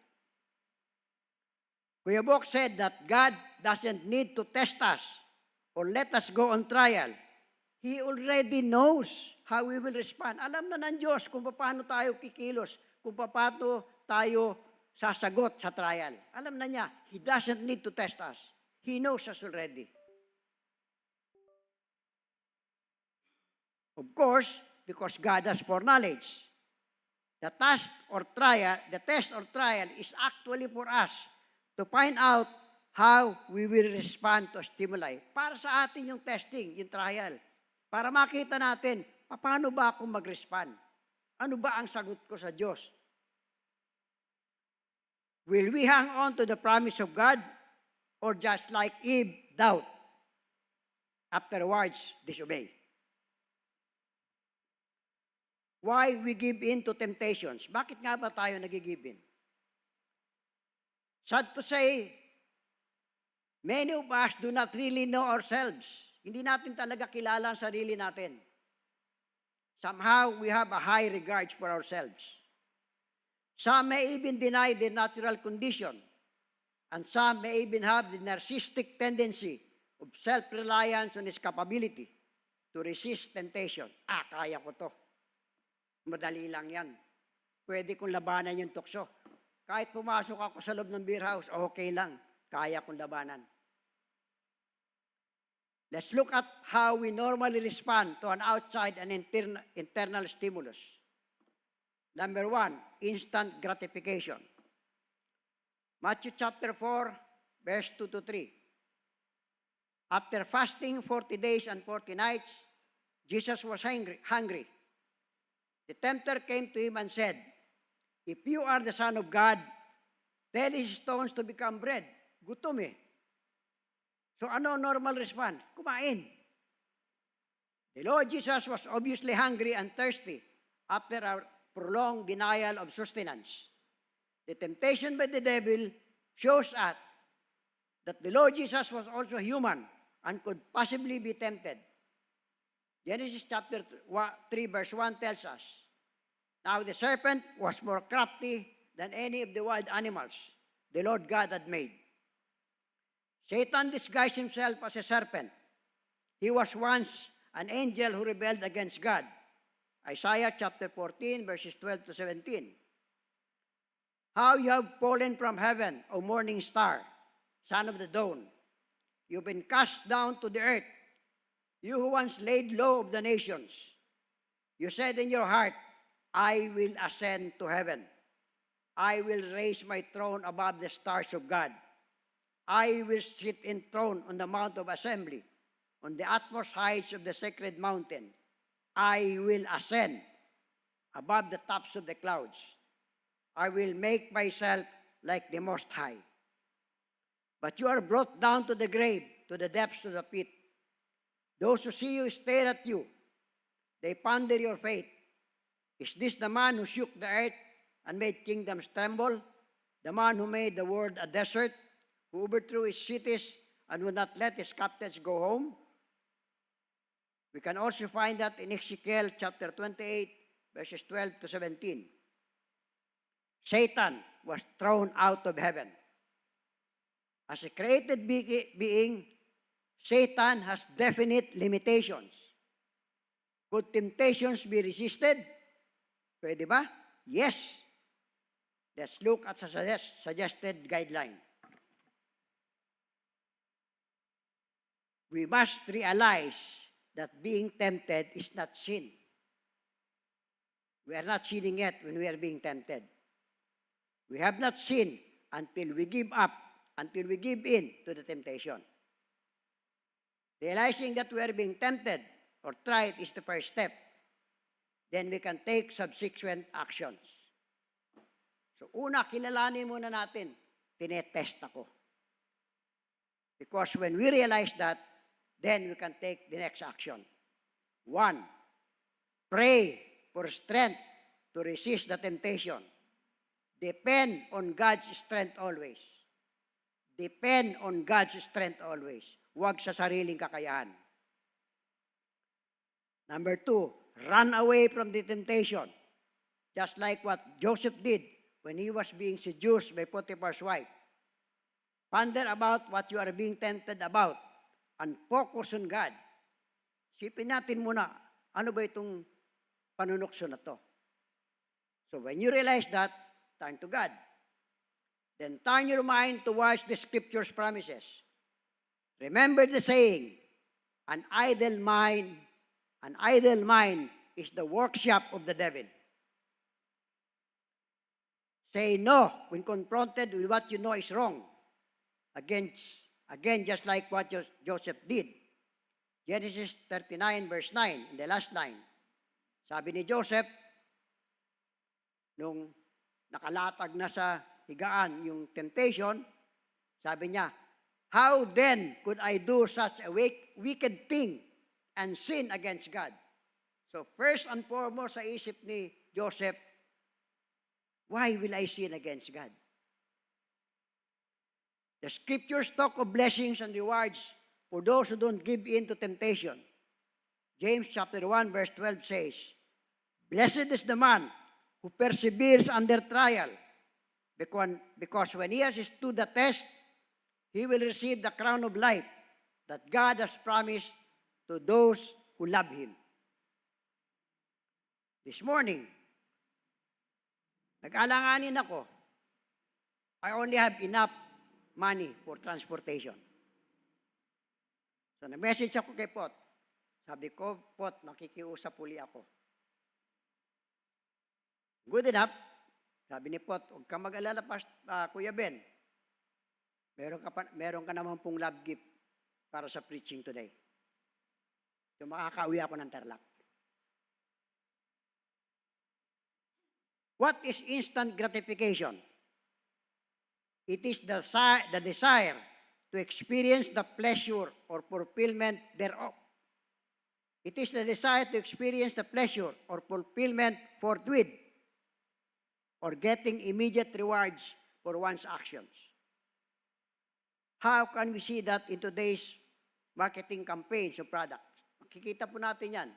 Kuya Bok said that God doesn't need to test us or let us go on trial. He already knows how we will respond. Alam na ng Diyos kung paano tayo kikilos, kung paano tayo sasagot sa trial. Alam na niya, He doesn't need to test us. He knows us already. Of course, because God has foreknowledge. The test or trial is actually for us to find out how we will respond to stimuli. Para sa atin yung testing, yung trial. Para makita natin, paano ba ako mag-respond? Ano ba ang sagot ko sa Diyos? Will we hang on to the promise of God or just like Eve, doubt? Afterwards, disobey. Why we give in to temptations? Bakit nga ba tayo nag-give in? Sad to say, many of us do not really know ourselves. Hindi natin talaga kilala ang sarili natin. Somehow, we have a high regard for ourselves. Some may even deny their natural condition, and some may even have the narcissistic tendency of self-reliance on his capability to resist temptation. Kaya ko to. Madali lang yan. Pwede kong labanan yung tukso. Kahit pumasok ako sa loob ng beer house, okay lang. Kaya kong labanan. Let's look at how we normally respond to an outside and internal stimulus. Number 1, instant gratification. Matthew chapter 4, verse 2 to 3. After fasting 40 days and 40 nights, Jesus was hungry. The tempter came to him and said, "If you are the Son of God, Tell his stones to become bread. Gutom eh. So ano normal response? Kumain. The Lord Jesus was obviously hungry and thirsty after a prolonged denial of sustenance. The temptation by the devil shows us that the Lord Jesus was also human and could possibly be tempted. Genesis chapter 3 verse 1 tells us, now the serpent was more crafty than any of the wild animals the Lord God had made. Satan disguised himself as a serpent. He was once an angel who rebelled against God. Isaiah chapter 14 verses 12 to 17. How you have fallen from heaven, O morning star, son of the dawn. You've been cast down to the earth, you who once laid low of the nations. You said in your heart, I will ascend to heaven. I will raise my throne above the stars of God. I will sit enthroned on the mount of assembly, on the utmost heights of the sacred mountain. I will ascend above the tops of the clouds. I will make myself like the Most High. But you are brought down to the grave, to the depths of the pit. Those who see you stare at you. They ponder your fate. Is this the man who shook the earth and made kingdoms tremble? The man who made the world a desert, who overthrew his cities and would not let his captives go home? We can also find that in Ezekiel chapter 28, verses 12 to 17. Satan was thrown out of heaven. As a created being, Satan has definite limitations. Could temptations be resisted? Pwede ba? Yes. Let's look at the suggested guideline. We must realize that being tempted is not sin. We are not sinning yet when we are being tempted. We have not sinned until we give up, until we give in to the temptation. Realizing that we are being tempted or tried is the first step. Then we can take subsequent actions. So una, kilalanin muna natin, tinetest ako. Because when we realize that, then we can take the next action. 1, pray for strength to resist the temptation. Depend on God's strength always. Depend on God's strength always. Huwag sa sariling kakayahan. Number 2, run away from the temptation. Just like what Joseph did when he was being seduced by Potiphar's wife. Ponder about what you are being tempted about and focus on God. Sipin natin muna, ano ba itong panunukso na to? So when you realize that, turn to God. Then turn your mind towards the Scripture's promises. Remember the saying, an idle mind is the workshop of the devil. Say no when confronted with what you know is wrong. Again, just like what Joseph did. Genesis 39 verse 9, in the last line. Sabi ni Joseph, nung nakalatag na sa higaan yung temptation, sabi niya, how then could I do such a wicked thing and sin against God? So first and foremost sa isip ni Joseph, why will I sin against God? The scriptures talk of blessings and rewards for those who don't give in to temptation. James chapter 1 verse 12 says, blessed is the man who perseveres under trial, because when he has stood the test, he will receive the crown of life that God has promised to those who love Him. This morning, nag-alanganin ako. I only have enough money for transportation. So, nag-message ako kay Pot. Sabi ko, Pot, makikiusap uli ako. Good enough. Sabi ni Pot, huwag kang mag-alala, Kuya Ben. Meron ka naman pong love gift para sa preaching today. So, makakauwi ako ng Tarlac. What is instant gratification? It is the desire to experience the pleasure or fulfillment thereof. It is the desire to experience the pleasure or fulfillment forthwith, or getting immediate rewards for one's actions. How can we see that in today's marketing campaigns of products? Makikita po natin yan.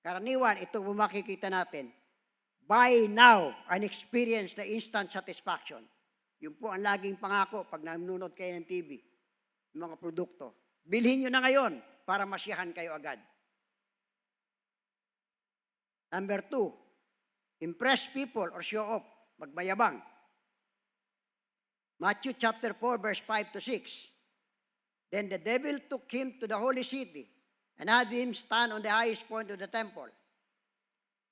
Karaniwan, ito po makikita natin. Buy now and experience the instant satisfaction. Yun po ang laging pangako pag nanonood kayo ng TV, yung mga produkto. Bilhin nyo na ngayon para masiyahan kayo agad. Number 2, impress people or show off, magmayabang. Matthew chapter 4, verse 5 to 6. Then the devil took him to the holy city and had him stand on the highest point of the temple.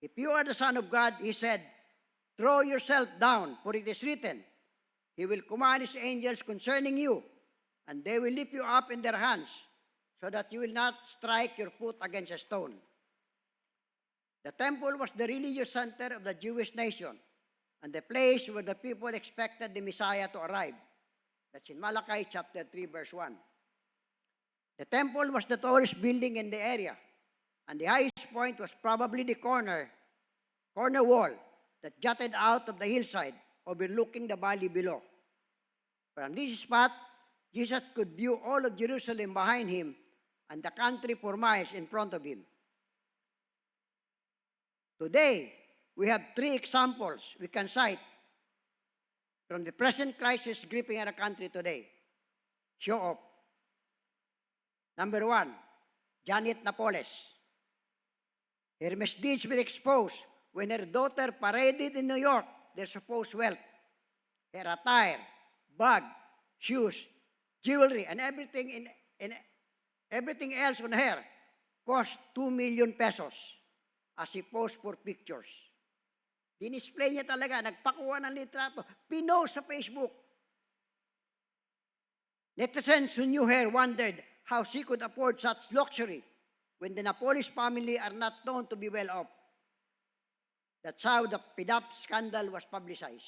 If you are the Son of God, he said, throw yourself down, for it is written, he will command his angels concerning you, and they will lift you up in their hands, so that you will not strike your foot against a stone. The temple was the religious center of the Jewish nation, and the place where the people expected the Messiah to arrive. That's in Malachi chapter 3, verse 1. The temple was the tallest building in the area, and the highest point was probably the corner wall that jutted out of the hillside, overlooking the valley below. From this spot, Jesus could view all of Jerusalem behind him and the country for miles in front of him. Today, we have 3 examples we can cite from the present crisis gripping our country today. Show off. Number 1, Janet Napoles. Her misdeeds were exposed when her daughter paraded in New York their supposed wealth. Her attire, bag, shoes, jewelry, and everything else on her cost 2 million pesos as she posed for pictures. Dinisplay niya talaga, nagpakuha ng litrato, pinost sa Facebook. Netizens who knew her wondered how she could afford such luxury when the Napoles family are not known to be well off. That's how the PDAP scandal was publicized.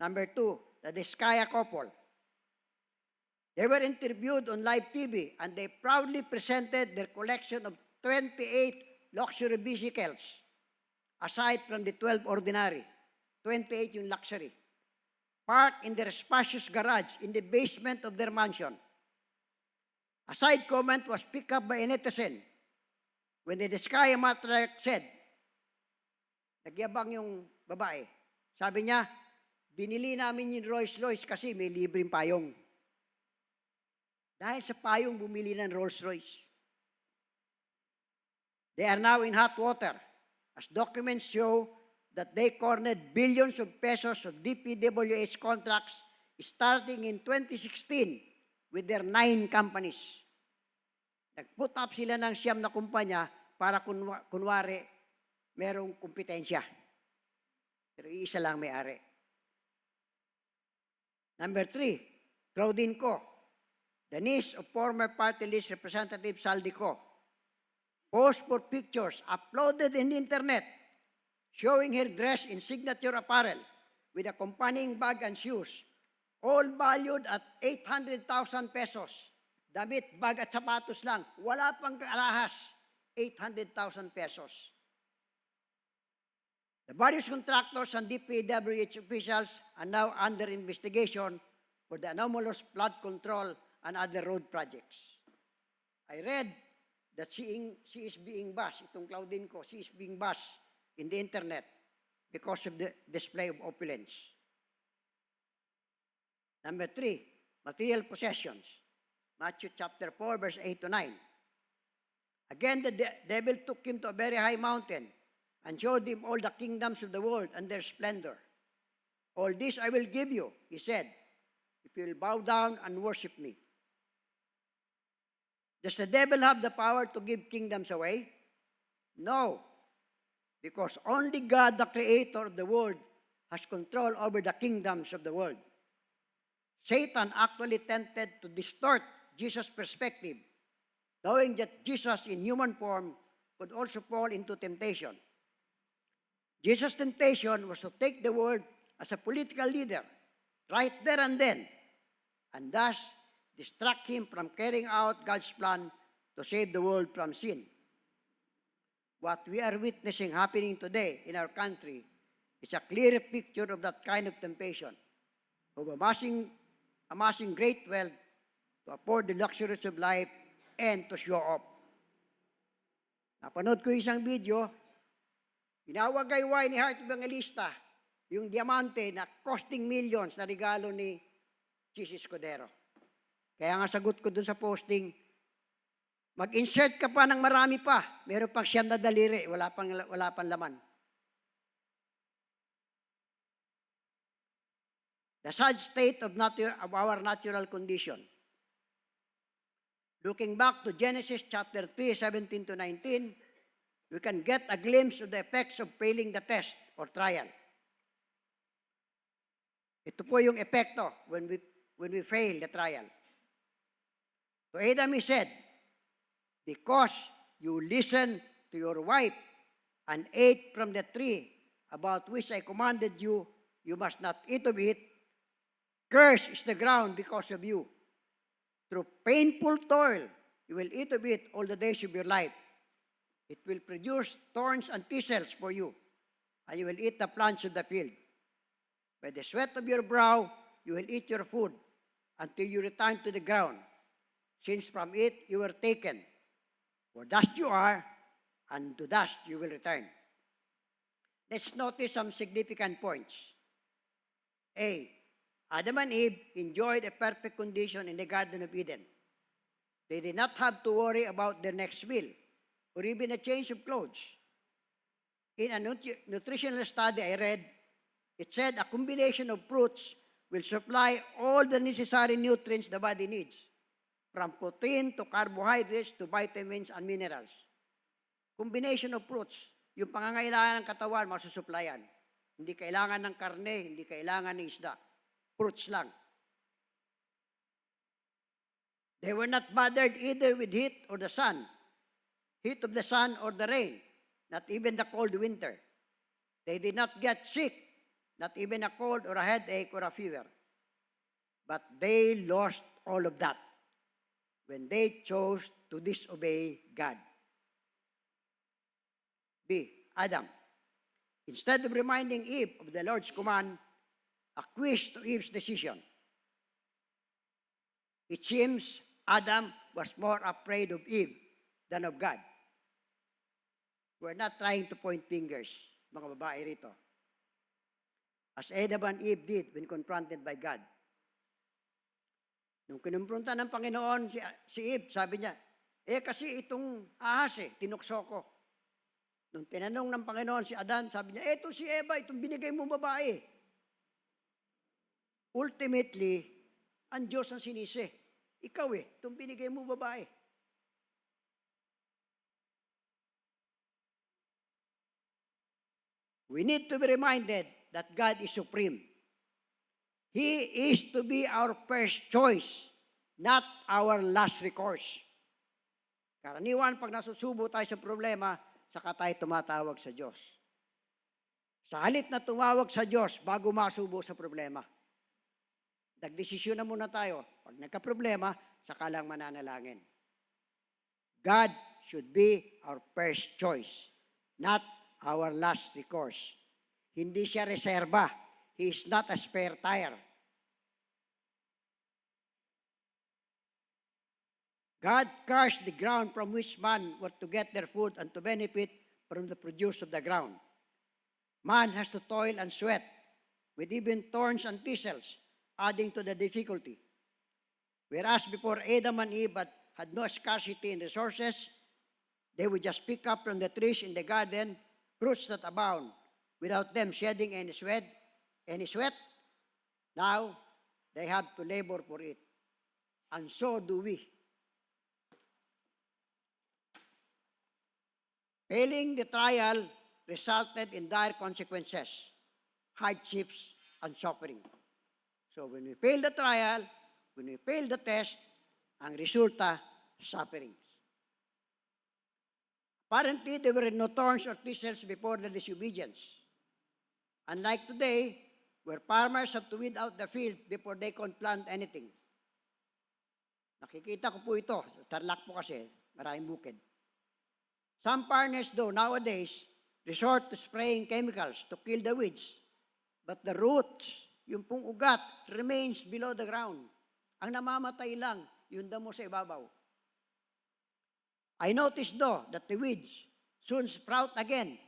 Number 2, the Descaya couple. They were interviewed on live TV, and they proudly presented their collection of 28 luxury vehicles, aside from the 12 ordinary. 28 yung luxury. Parked in their spacious garage in the basement of their mansion. A side comment was picked up by a netizen when the Descaya matriarch said, nagyabang yung babae, sabi niya, binili namin yung Rolls-Royce kasi may libreng payong. Dahil sa payong bumili ng Rolls-Royce. They are now in hot water, as documents show that they cornered billions of pesos of DPWH contracts starting in 2016 with their 9 companies. Nag-put up sila ng 9 na kumpanya para kunwari merong kompetensya. Pero iisa lang may-ari. Number 3, Claudine Co., the niece of former party list Representative Saldi Co., posed for pictures uploaded in the internet showing her dressed in signature apparel with accompanying bag and shoes, all valued at 800,000 pesos. Damit, bag at sapatos lang. Wala pang alahas. 800,000 pesos. The various contractors and DPWH officials are now under investigation for the anomalous flood control and other road projects. I read that she is being bashed, itong Claudine Co., she is being bashed in the internet because of the display of opulence. Number 3, material possessions. Matthew chapter 4, verse 8 to 9. Again, the devil took him to a very high mountain and showed him all the kingdoms of the world and their splendor. All this I will give you, he said, if you will bow down and worship me. Does the devil have the power to give kingdoms away? No, because only God, the creator of the world, has control over the kingdoms of the world. Satan actually tempted to distort Jesus' perspective, knowing that Jesus in human form could also fall into temptation. Jesus' temptation was to take the world as a political leader right there and then, and thus distract him from carrying out God's plan to save the world from sin. What we are witnessing happening today in our country is a clear picture of that kind of temptation, of amassing great wealth to afford the luxuries of life and to show off. Napanood ko isang video, pinawagayway ni Heart Evangelista yung diamante na costing millions na regalo ni Chis Escudero. Kaya nga sagot ko dun sa posting, mag-insert ka pa ng marami pa. Meron pang 9 na daliri, wala pang laman. The sad state of our natural condition. Looking back to Genesis chapter 3, 17 to 19, we can get a glimpse of the effects of failing the test or trial. Ito po yung epekto when we fail the trial. To Adam he said, because you listened to your wife and ate from the tree about which I commanded you, you must not eat of it. Cursed is the ground because of you. Through painful toil, you will eat of it all the days of your life. It will produce thorns and thistles for you, and you will eat the plants of the field. By the sweat of your brow, you will eat your food until you return to the ground, since from it you were taken. For dust you are, and to dust you will return. Let's notice some significant points. A. Adam and Eve enjoyed a perfect condition in the Garden of Eden. They did not have to worry about their next meal or even a change of clothes. In a nutritional study I read, it said a combination of fruits will supply all the necessary nutrients the body needs, from protein to carbohydrates to vitamins and minerals. Combination of fruits, yung pangangailangan ng katawan, masusuplayan. Hindi kailangan ng karne, hindi kailangan ng isda. Fruits lang. They were not bothered either with heat or the sun, heat of the sun or the rain, not even the cold winter. They did not get sick, not even a cold or a headache or a fever. But they lost all of that when they chose to disobey God. B. Adam. Instead of reminding Eve of the Lord's command, acquiesced to Eve's decision. It seems Adam was more afraid of Eve than of God. We're not trying to point fingers, mga babae rito. As Adam and Eve did when confronted by God. Nung kinumpronta ng Panginoon si Eve, sabi niya, kasi itong ahas tinukso ko. Nung tinanong ng Panginoon si Adan, sabi niya, eto si Eva, itong binigay mo babae. Ultimately, ang Diyos ang sinisi. Ikaw itong binigay mo babae. We need to be reminded that God is supreme. He is to be our first choice, not our last recourse. Karaniwan, pag nasusubo tayo sa problema, saka tayo tumatawag sa Diyos. Sa halip na tumawag sa Diyos bago masubo sa problema. Nagdesisyon na muna tayo. Pag nagka-problema, saka lang mananalangin. God should be our first choice, not our last recourse. Hindi siya reserba. He is not a spare tire. God cursed the ground from which man were to get their food and to benefit from the produce of the ground. Man has to toil and sweat, with even thorns and thistles, adding to the difficulty. Whereas before Adam and Eve had no scarcity in resources, they would just pick up from the trees in the garden fruits that abound, without them shedding any sweat. Now, they have to labor for it. And so do we. Failing the trial resulted in dire consequences, hardships, and suffering. So when we fail the trial, when we fail the test, ang resulta, sufferings. Apparently, there were no thorns or thistles before the disobedience. Unlike today, where farmers have to weed out the field before they can plant anything. Nakikita ko po ito. Sa Tarlac po kasi, maraming bukid. Some farmers though nowadays resort to spraying chemicals to kill the weeds. But the roots, yung pong ugat, remains below the ground. Ang namamatay lang, yung damo sa ibabaw. I noticed though that the weeds soon sprout again,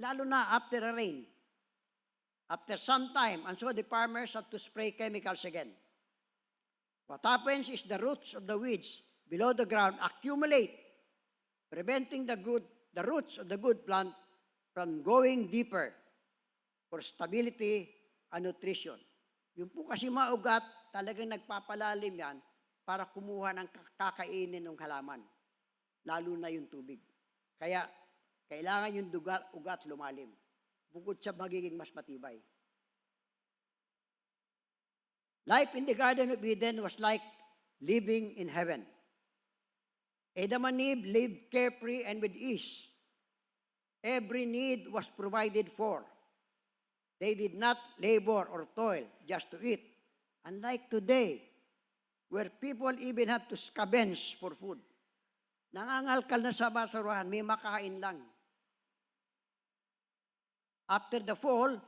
lalo na after a rain. After some time, and so the farmers have to spray chemicals again. What happens is the roots of the weeds below the ground accumulate, preventing the roots of the good plant from going deeper for stability and nutrition. Yung po kasi maugat, talagang nagpapalalim yan para kumuha ng kakainin ng halaman, lalo na yung tubig. Kaya, kailangan yung ugat lumalim, bukod sa magiging mas matibay. Life in the Garden of Eden was like living in heaven. Adam and Eve lived carefree and with ease. Every need was provided for. They did not labor or toil just to eat. Unlike today, where people even have to scavenge for food. Nangangalkal na sa basurahan, may makain lang. After the fall,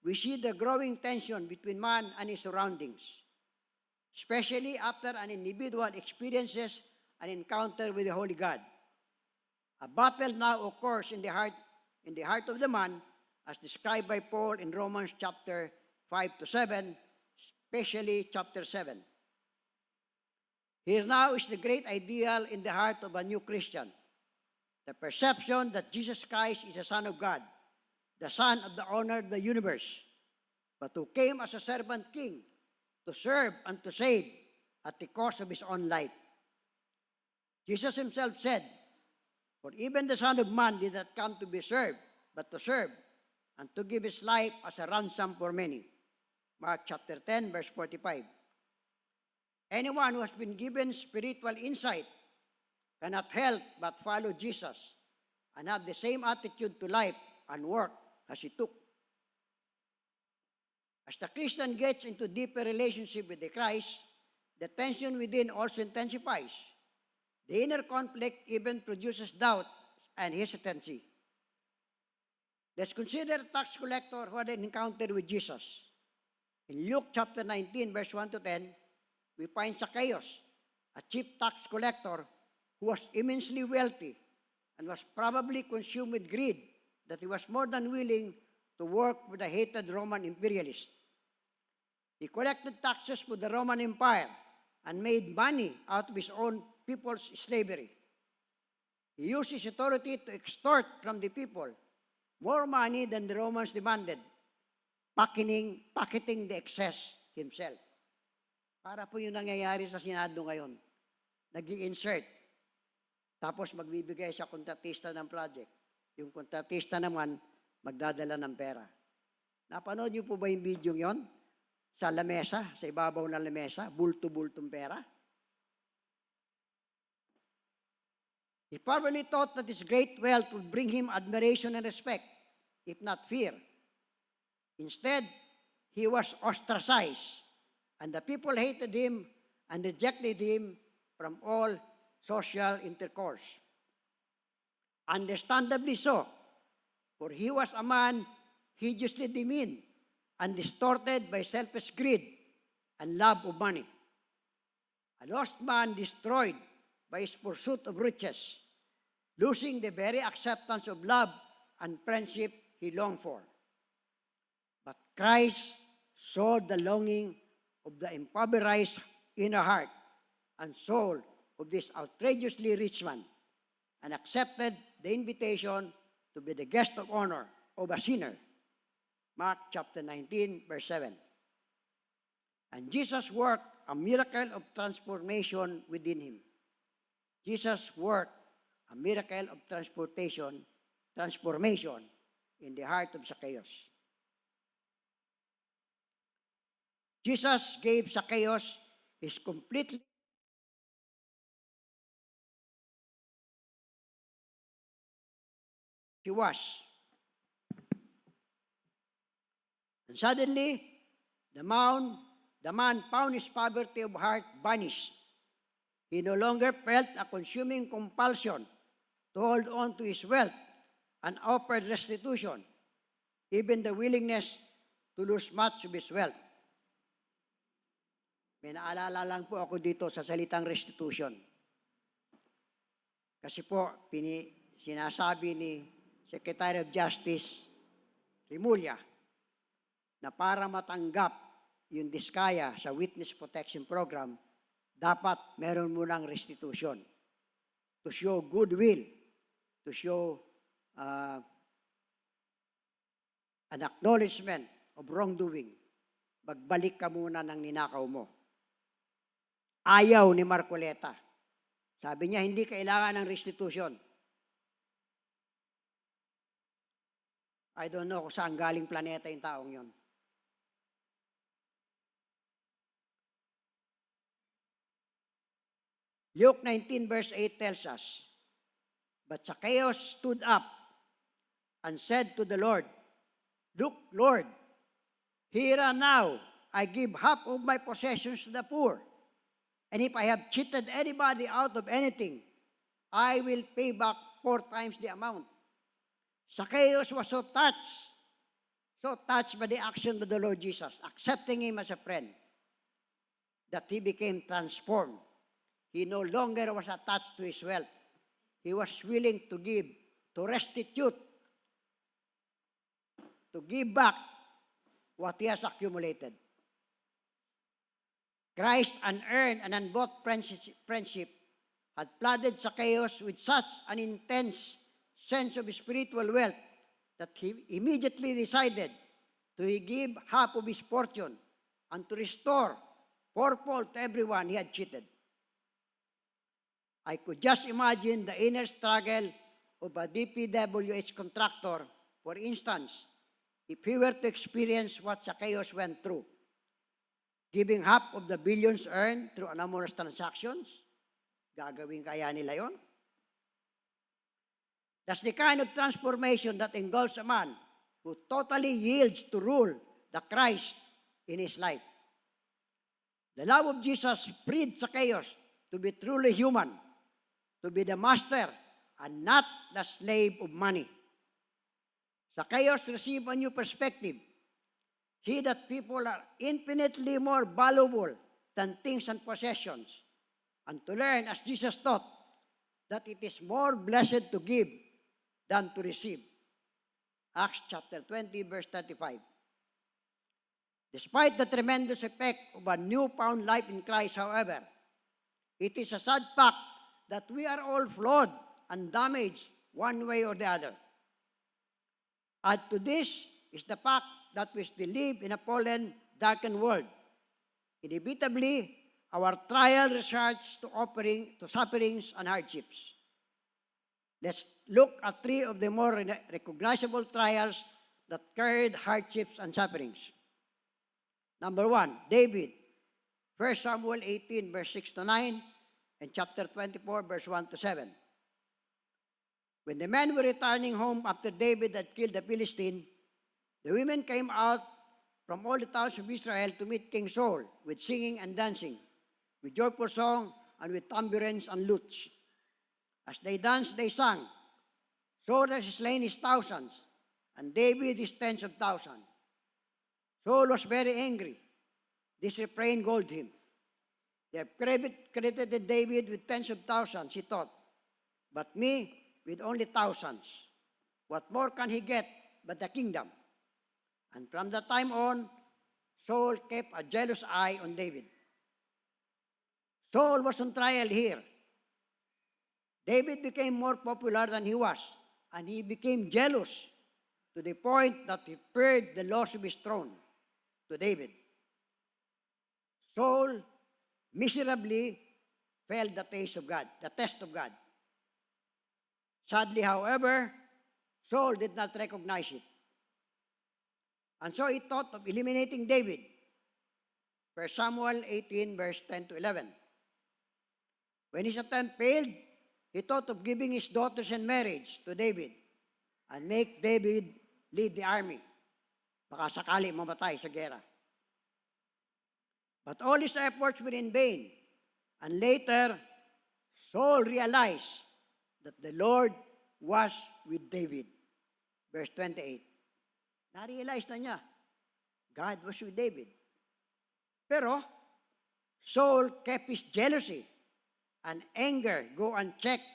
we see the growing tension between man and his surroundings, especially after an individual experiences an encounter with the Holy God. A battle now occurs in the heart of the man, as described by Paul in Romans chapter 5 to 7, especially chapter 7. Here now is the great ideal in the heart of a new Christian, the perception that Jesus Christ is the Son of God, the Son of the owner of the universe, but who came as a servant king to serve and to save at the cost of his own life. Jesus himself said, "For even the Son of Man did not come to be served, but to serve, and to give his life as a ransom for many." Mark chapter 10, verse 45. Anyone who has been given spiritual insight cannot help but follow Jesus and have the same attitude to life and work as he took. As the Christian gets into deeper relationship with the Christ, the tension within also intensifies. The inner conflict even produces doubt and hesitancy. Let's consider a tax collector who had an encounter with Jesus. In Luke chapter 19, verse 1 to 10, we find Zacchaeus, a chief tax collector who was immensely wealthy and was probably consumed with greed, that he was more than willing to work with the hated Roman imperialist. He collected taxes for the Roman Empire and made money out of his own people's slavery. He used his authority to extort from the people more money than the Romans demanded, pocketing the excess himself. Para po yung nangyayari sa Senado ngayon. Nag-i-insert, tapos magbibigay sa kontratista ng project. Yung kontratista naman, magdadala ng pera. Napanood niyo po ba yung video yon? Sa lamesa, sa ibabaw ng lamesa, bulto-bultong pera? He probably thought that his great wealth would bring him admiration and respect, if not fear. Instead, he was ostracized, and the people hated him and rejected him from all social intercourse. Understandably so, for he was a man hideously demeaned and distorted by selfish greed and love of money. A lost man destroyed by his pursuit of riches, losing the very acceptance of love and friendship he longed for. But Christ saw the longing of the impoverished inner heart and soul of this outrageously rich man, and accepted the invitation to be the guest of honor of a sinner. Mark chapter 19, verse 7. And Jesus worked a miracle of transformation within him. Jesus worked a miracle of transformation in the heart of Zacchaeus. Jesus gave Zacchaeus his completely he was. And suddenly, The man found his poverty of heart vanished. He no longer felt a consuming compulsion to hold on to his wealth and offered restitution, even the willingness to lose much of his wealth. May naalala lang po ako dito sa salitang restitution. Kasi po, sinasabi ni Secretary of Justice Rimulya na para matanggap yung diskaya sa Witness Protection Program, dapat meron munang restitution. To show goodwill, to show an acknowledgement of wrongdoing. Magbalik ka muna ng ninakaw mo. Ayaw ni Marcoleta. Sabi niya, hindi kailangan ng restitution. I don't know kung saan galing planeta yung taong yon. Luke 19 verse 8 tells us, but Zacchaeus stood up and said to the Lord, look, Lord, here and now I give half of my possessions to the poor. And if I have cheated anybody out of anything, I will pay back 4 times the amount. Zacchaeus was so touched by the action of the Lord Jesus, accepting him as a friend, that he became transformed. He no longer was attached to his wealth. He was willing to give, to restitute, to give back what he has accumulated. Christ's unearned and unbought friendship had flooded Zacchaeus with such an intense sense of spiritual wealth that he immediately decided to give half of his fortune and to restore fourfold to everyone he had cheated. I could just imagine the inner struggle of a DPWH contractor, for instance, if he were to experience what Zacchaeus went through. Giving half of the billions earned through anonymous transactions, gagawin kaya nila yon? That's the kind of transformation that engulfs a man who totally yields to rule the Christ in his life. The love of Jesus freed Zacchaeus to be truly human, to be the master and not the slave of money. Zacchaeus received a new perspective. He that people are infinitely more valuable than things and possessions, and to learn, as Jesus taught, that it is more blessed to give than to receive. Acts chapter 20, verse 35. Despite the tremendous effect of a newfound life in Christ, however, it is a sad fact that we are all flawed and damaged one way or the other. Add to this is the fact that we still live in a fallen, darkened world. Inevitably, our trial resorts to sufferings and hardships. Let's look at 3 of the more recognizable trials that carried hardships and sufferings. Number 1, David. 1 Samuel 18, verse 6 to 9, and chapter 24, verse 1 to 7. When the men were returning home after David had killed the Philistine, the women came out from all the towns of Israel to meet King Saul with singing and dancing, with joyful song and with tambourines and lutes. As they danced, they sang, Saul has slain his thousands, and David his tens of thousands. Saul was very angry. This refrain galled him. They have credited David with tens of thousands, he thought, but me with only thousands. What more can he get but the kingdom? And from that time on, Saul kept a jealous eye on David. Saul was on trial here. David became more popular than he was, and he became jealous to the point that he feared the loss of his throne to David. Saul miserably failed the test of God. Sadly, however, Saul did not recognize it. And so he thought of eliminating David. 1 Samuel 18, verse 10 to 11. When his attempt failed, he thought of giving his daughters in marriage to David and make David lead the army. Baka sakali mamatay sa gera. But all his efforts were in vain. And later, Saul realized that the Lord was with David. Verse 28. Na-realize na niya, God was with David. Pero, Saul kept his jealousy and anger go unchecked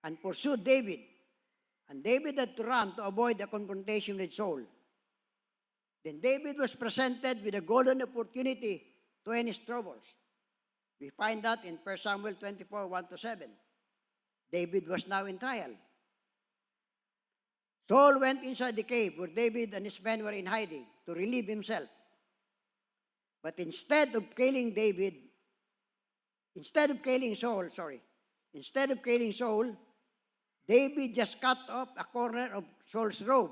and pursued David. And David had to run to avoid a confrontation with Saul. Then David was presented with a golden opportunity to end his troubles. We find that in 1 Samuel 24, 1-7. David was now in trial. Saul went inside the cave where David and his men were in hiding to relieve himself. But instead of killing Saul, David just cut off a corner of Saul's robe.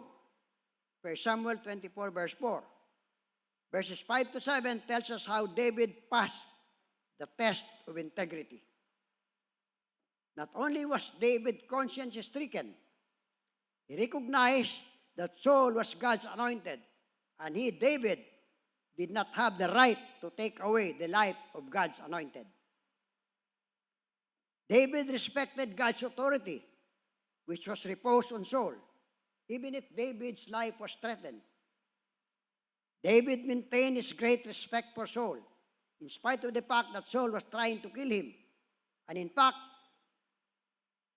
1 Samuel 24, verse 4. Verses 5-7 tells us how David passed the test of integrity. Not only was David conscience-stricken, he recognized that Saul was God's anointed, and he, David, did not have the right to take away the life of God's anointed. David respected God's authority, which was reposed on Saul, even if David's life was threatened. David maintained his great respect for Saul, in spite of the fact that Saul was trying to kill him, and in fact,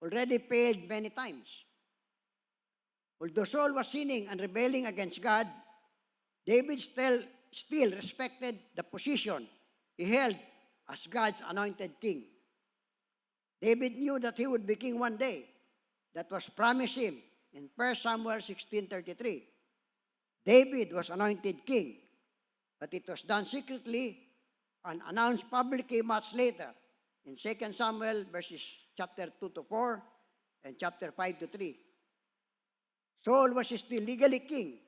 already failed many times. Although Saul was sinning and rebelling against God, David still respected the position he held as God's anointed king. David knew that he would be king one day. That was promised him in 1 Samuel 16:33. David was anointed king, but it was done secretly and announced publicly much later in 2 Samuel verses chapter 2-4 and chapter 5-3. Saul was still legally king,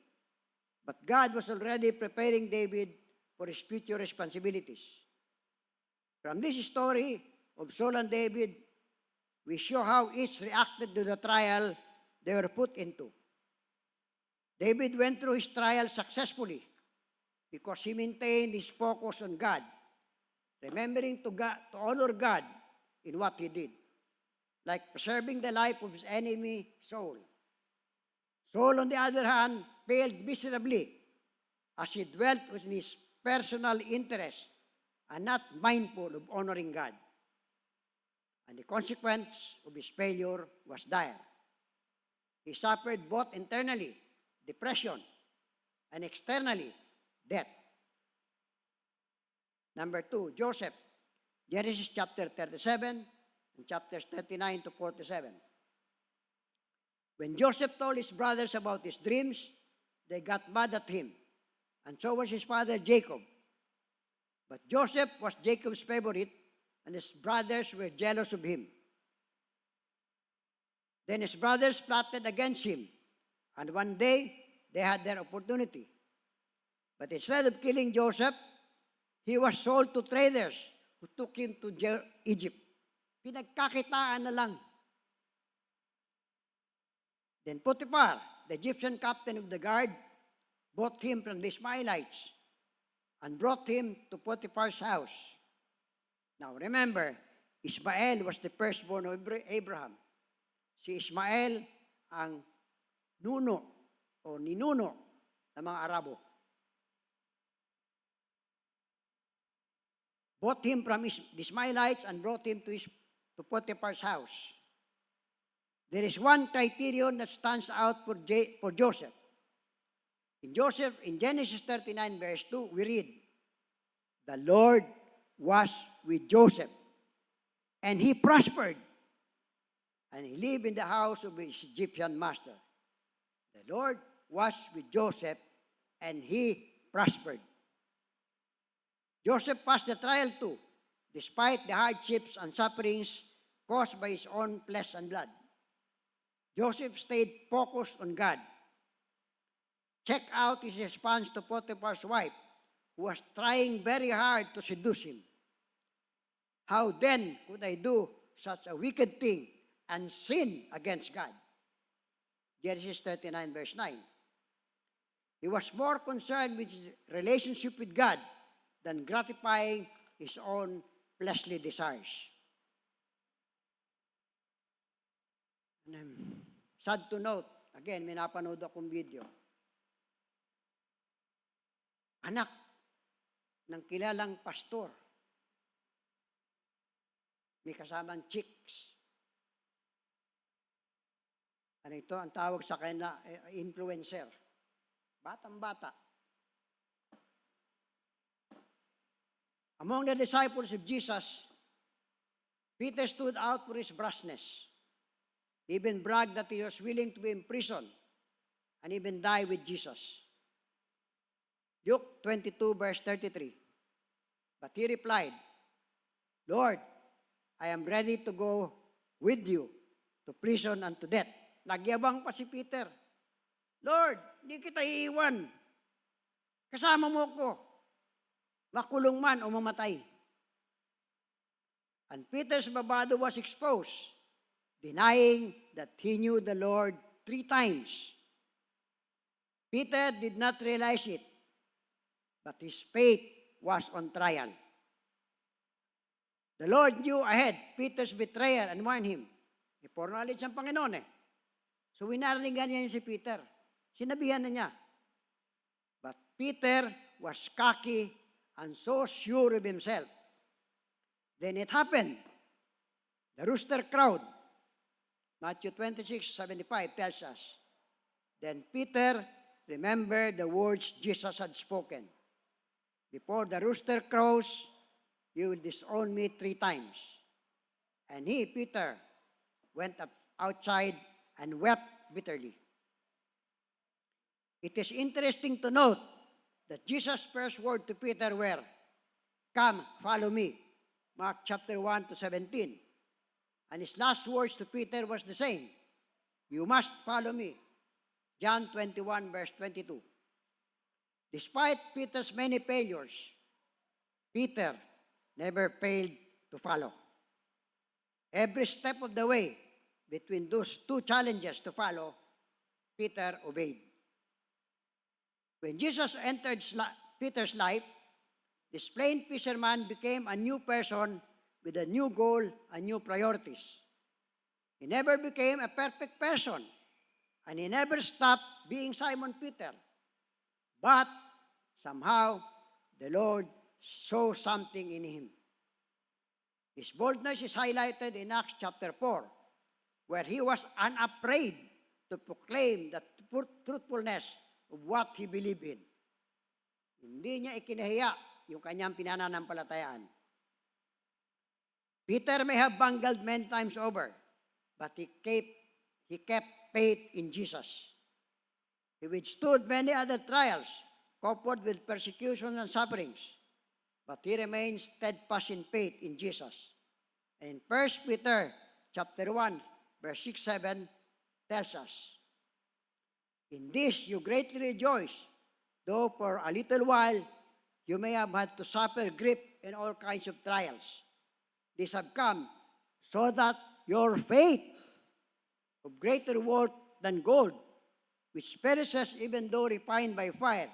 but God was already preparing David for his future responsibilities. From this story of Saul and David, we show how each reacted to the trial they were put into. David went through his trial successfully because he maintained his focus on God, remembering to honor God in what he did, like preserving the life of his enemy, Saul. Saul, on the other hand, failed miserably as he dwelt within his personal interest and not mindful of honoring God. And the consequence of his failure was dire. He suffered both internally, depression, and externally, death. Number 2, Joseph. Genesis chapter 37 and chapters 39-47. When Joseph told his brothers about his dreams, they got mad at him, and so was his father Jacob. But Joseph was Jacob's favorite, and his brothers were jealous of him. Then his brothers plotted against him, and one day they had their opportunity. But instead of killing Joseph, he was sold to traders who took him to Egypt. Pinagkakitaan na lang. Then Potiphar, the Egyptian captain of the guard, bought him from the Ishmaelites and brought him to Potiphar's house. Now remember, Ismael was the firstborn of Abraham. Si Ismael ang nuno o ninuno ng mga Arabo. Bought him from the Ishmaelites and brought him to Potiphar's house. There is one criterion that stands out for Joseph. In Genesis 39 verse 2, we read, "The Lord was with Joseph, and he prospered, and he lived in the house of his Egyptian master." The Lord was with Joseph, and he prospered. Joseph passed the trial too, despite the hardships and sufferings caused by his own flesh and blood. Joseph stayed focused on God. Check out his response to Potiphar's wife, who was trying very hard to seduce him. "How then could I do such a wicked thing and sin against God?" Genesis 39 verse 9. He was more concerned with his relationship with God than gratifying his own fleshly desires. And I'm sad to note, again, may napanood akong video. Anak ng kilalang pastor, may kasamang chicks. Ano ito? Ang tawag sa kanya, influencer. Batang-bata. Among the disciples of Jesus, Peter stood out for his brashness. He even bragged that he was willing to be imprisoned and even die with Jesus. Luke 22, verse 33. But he replied, Lord, I am ready to go with you to prison and to death. Nagyabang pa si Peter. Lord, di kita iiwan. Kasama mo ko. Makulong man o mamatay. And Peter's bravado was exposed, denying that he knew the Lord 3 times. Peter did not realize it, but his faith was on trial. The Lord knew ahead Peter's betrayal and warned him. Ipornowledge ang Panginoon eh. So winarningan niya si Peter. Sinabihan na niya. But Peter was cocky and so sure of himself. Then it happened. The rooster crowed. Matthew 26:75 tells us. Then Peter remembered the words Jesus had spoken. Before the rooster crows, you will disown me 3 times. And he, Peter, went up outside and wept bitterly. It is interesting to note that Jesus' first word to Peter were, come, follow me. Mark chapter 1 to 17. And his last words to Peter was the same. You must follow me. John 21, verse 22. Despite Peter's many failures, Peter never failed to follow. Every step of the way between those 2 challenges to follow, Peter obeyed. When Jesus entered Peter's life, this plain fisherman became a new person with a new goal and new priorities. He never became a perfect person, and he never stopped being Simon Peter. But somehow, the Lord saw something in him. His boldness is highlighted in Acts chapter 4, where he was unafraid to proclaim the truthfulness of what he believed in. Hindi niya ikinahiya yung kanyang pinananampalatayaan. Peter may have bungled many times over, but he kept faith in Jesus. He withstood many other trials, coupled with persecution and sufferings, but he remains steadfast in faith in Jesus. And 1 Peter chapter 1, verse 6-7 tells us, in this you greatly rejoice, though for a little while you may have had to suffer grief in all kinds of trials. These have come so that your faith, of greater worth than gold, which perishes even though refined by fire,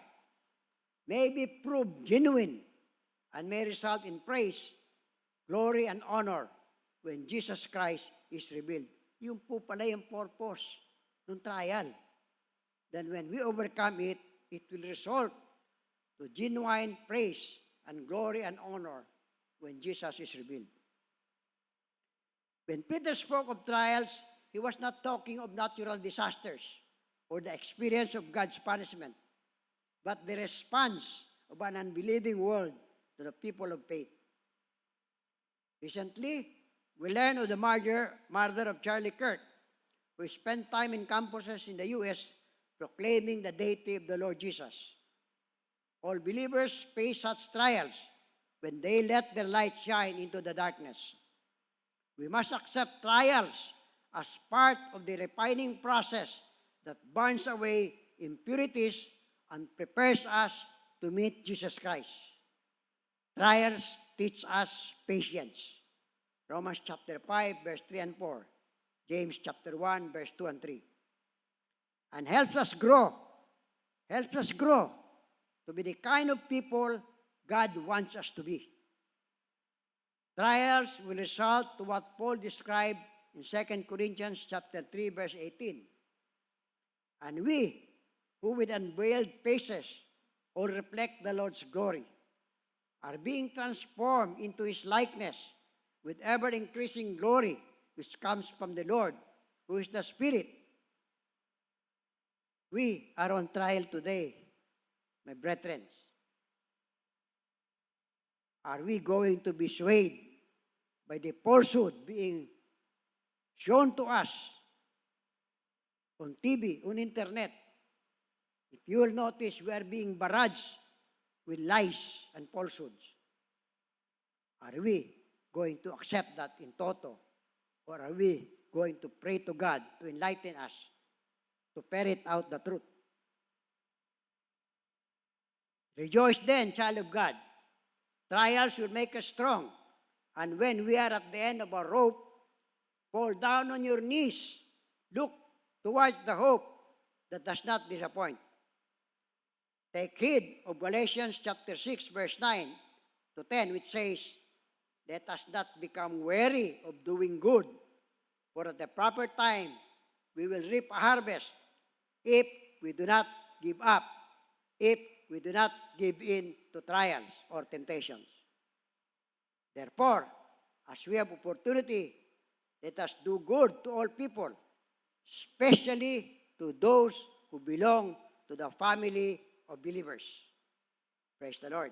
may be proved genuine and may result in praise, glory, and honor when Jesus Christ is revealed. Yung po pala yung purpose ng trial. Then when we overcome it, it will result to genuine praise and glory and honor when Jesus is revealed. When Peter spoke of trials, he was not talking of natural disasters or the experience of God's punishment, but the response of an unbelieving world to the people of faith. Recently, we learned of the murder of Charlie Kirk, who spent time in campuses in the U.S. proclaiming the deity of the Lord Jesus. All believers face such trials when they let their light shine into the darkness. We must accept trials as part of the refining process that burns away impurities and prepares us to meet Jesus Christ. Trials teach us patience. Romans chapter 5, verse 3 and 4. James chapter 1, verse 2 and 3. And helps us grow to be the kind of people God wants us to be. Trials will result to what Paul described in 2 Corinthians chapter 3, verse 18. And we, who with unveiled faces all reflect the Lord's glory, are being transformed into His likeness with ever-increasing glory, which comes from the Lord, who is the Spirit. We are on trial today, my brethren. Are we going to be swayed by the falsehood being shown to us on TV, on internet? If you will notice, we are being barraged with lies and falsehoods. Are we going to accept that in toto? Or are we going to pray to God to enlighten us, to ferret out the truth? Rejoice then, child of God. Trials will make us strong. And when we are at the end of our rope, fall down on your knees. Look towards the hope that does not disappoint. Take heed of Galatians chapter 6, verse 9 to 10, which says, let us not become weary of doing good, for at the proper time we will reap a harvest if we do not give up, if we do not give in to trials or temptations. Therefore, as we have opportunity, let us do good to all people, especially to those who belong to the family of believers. Praise the Lord.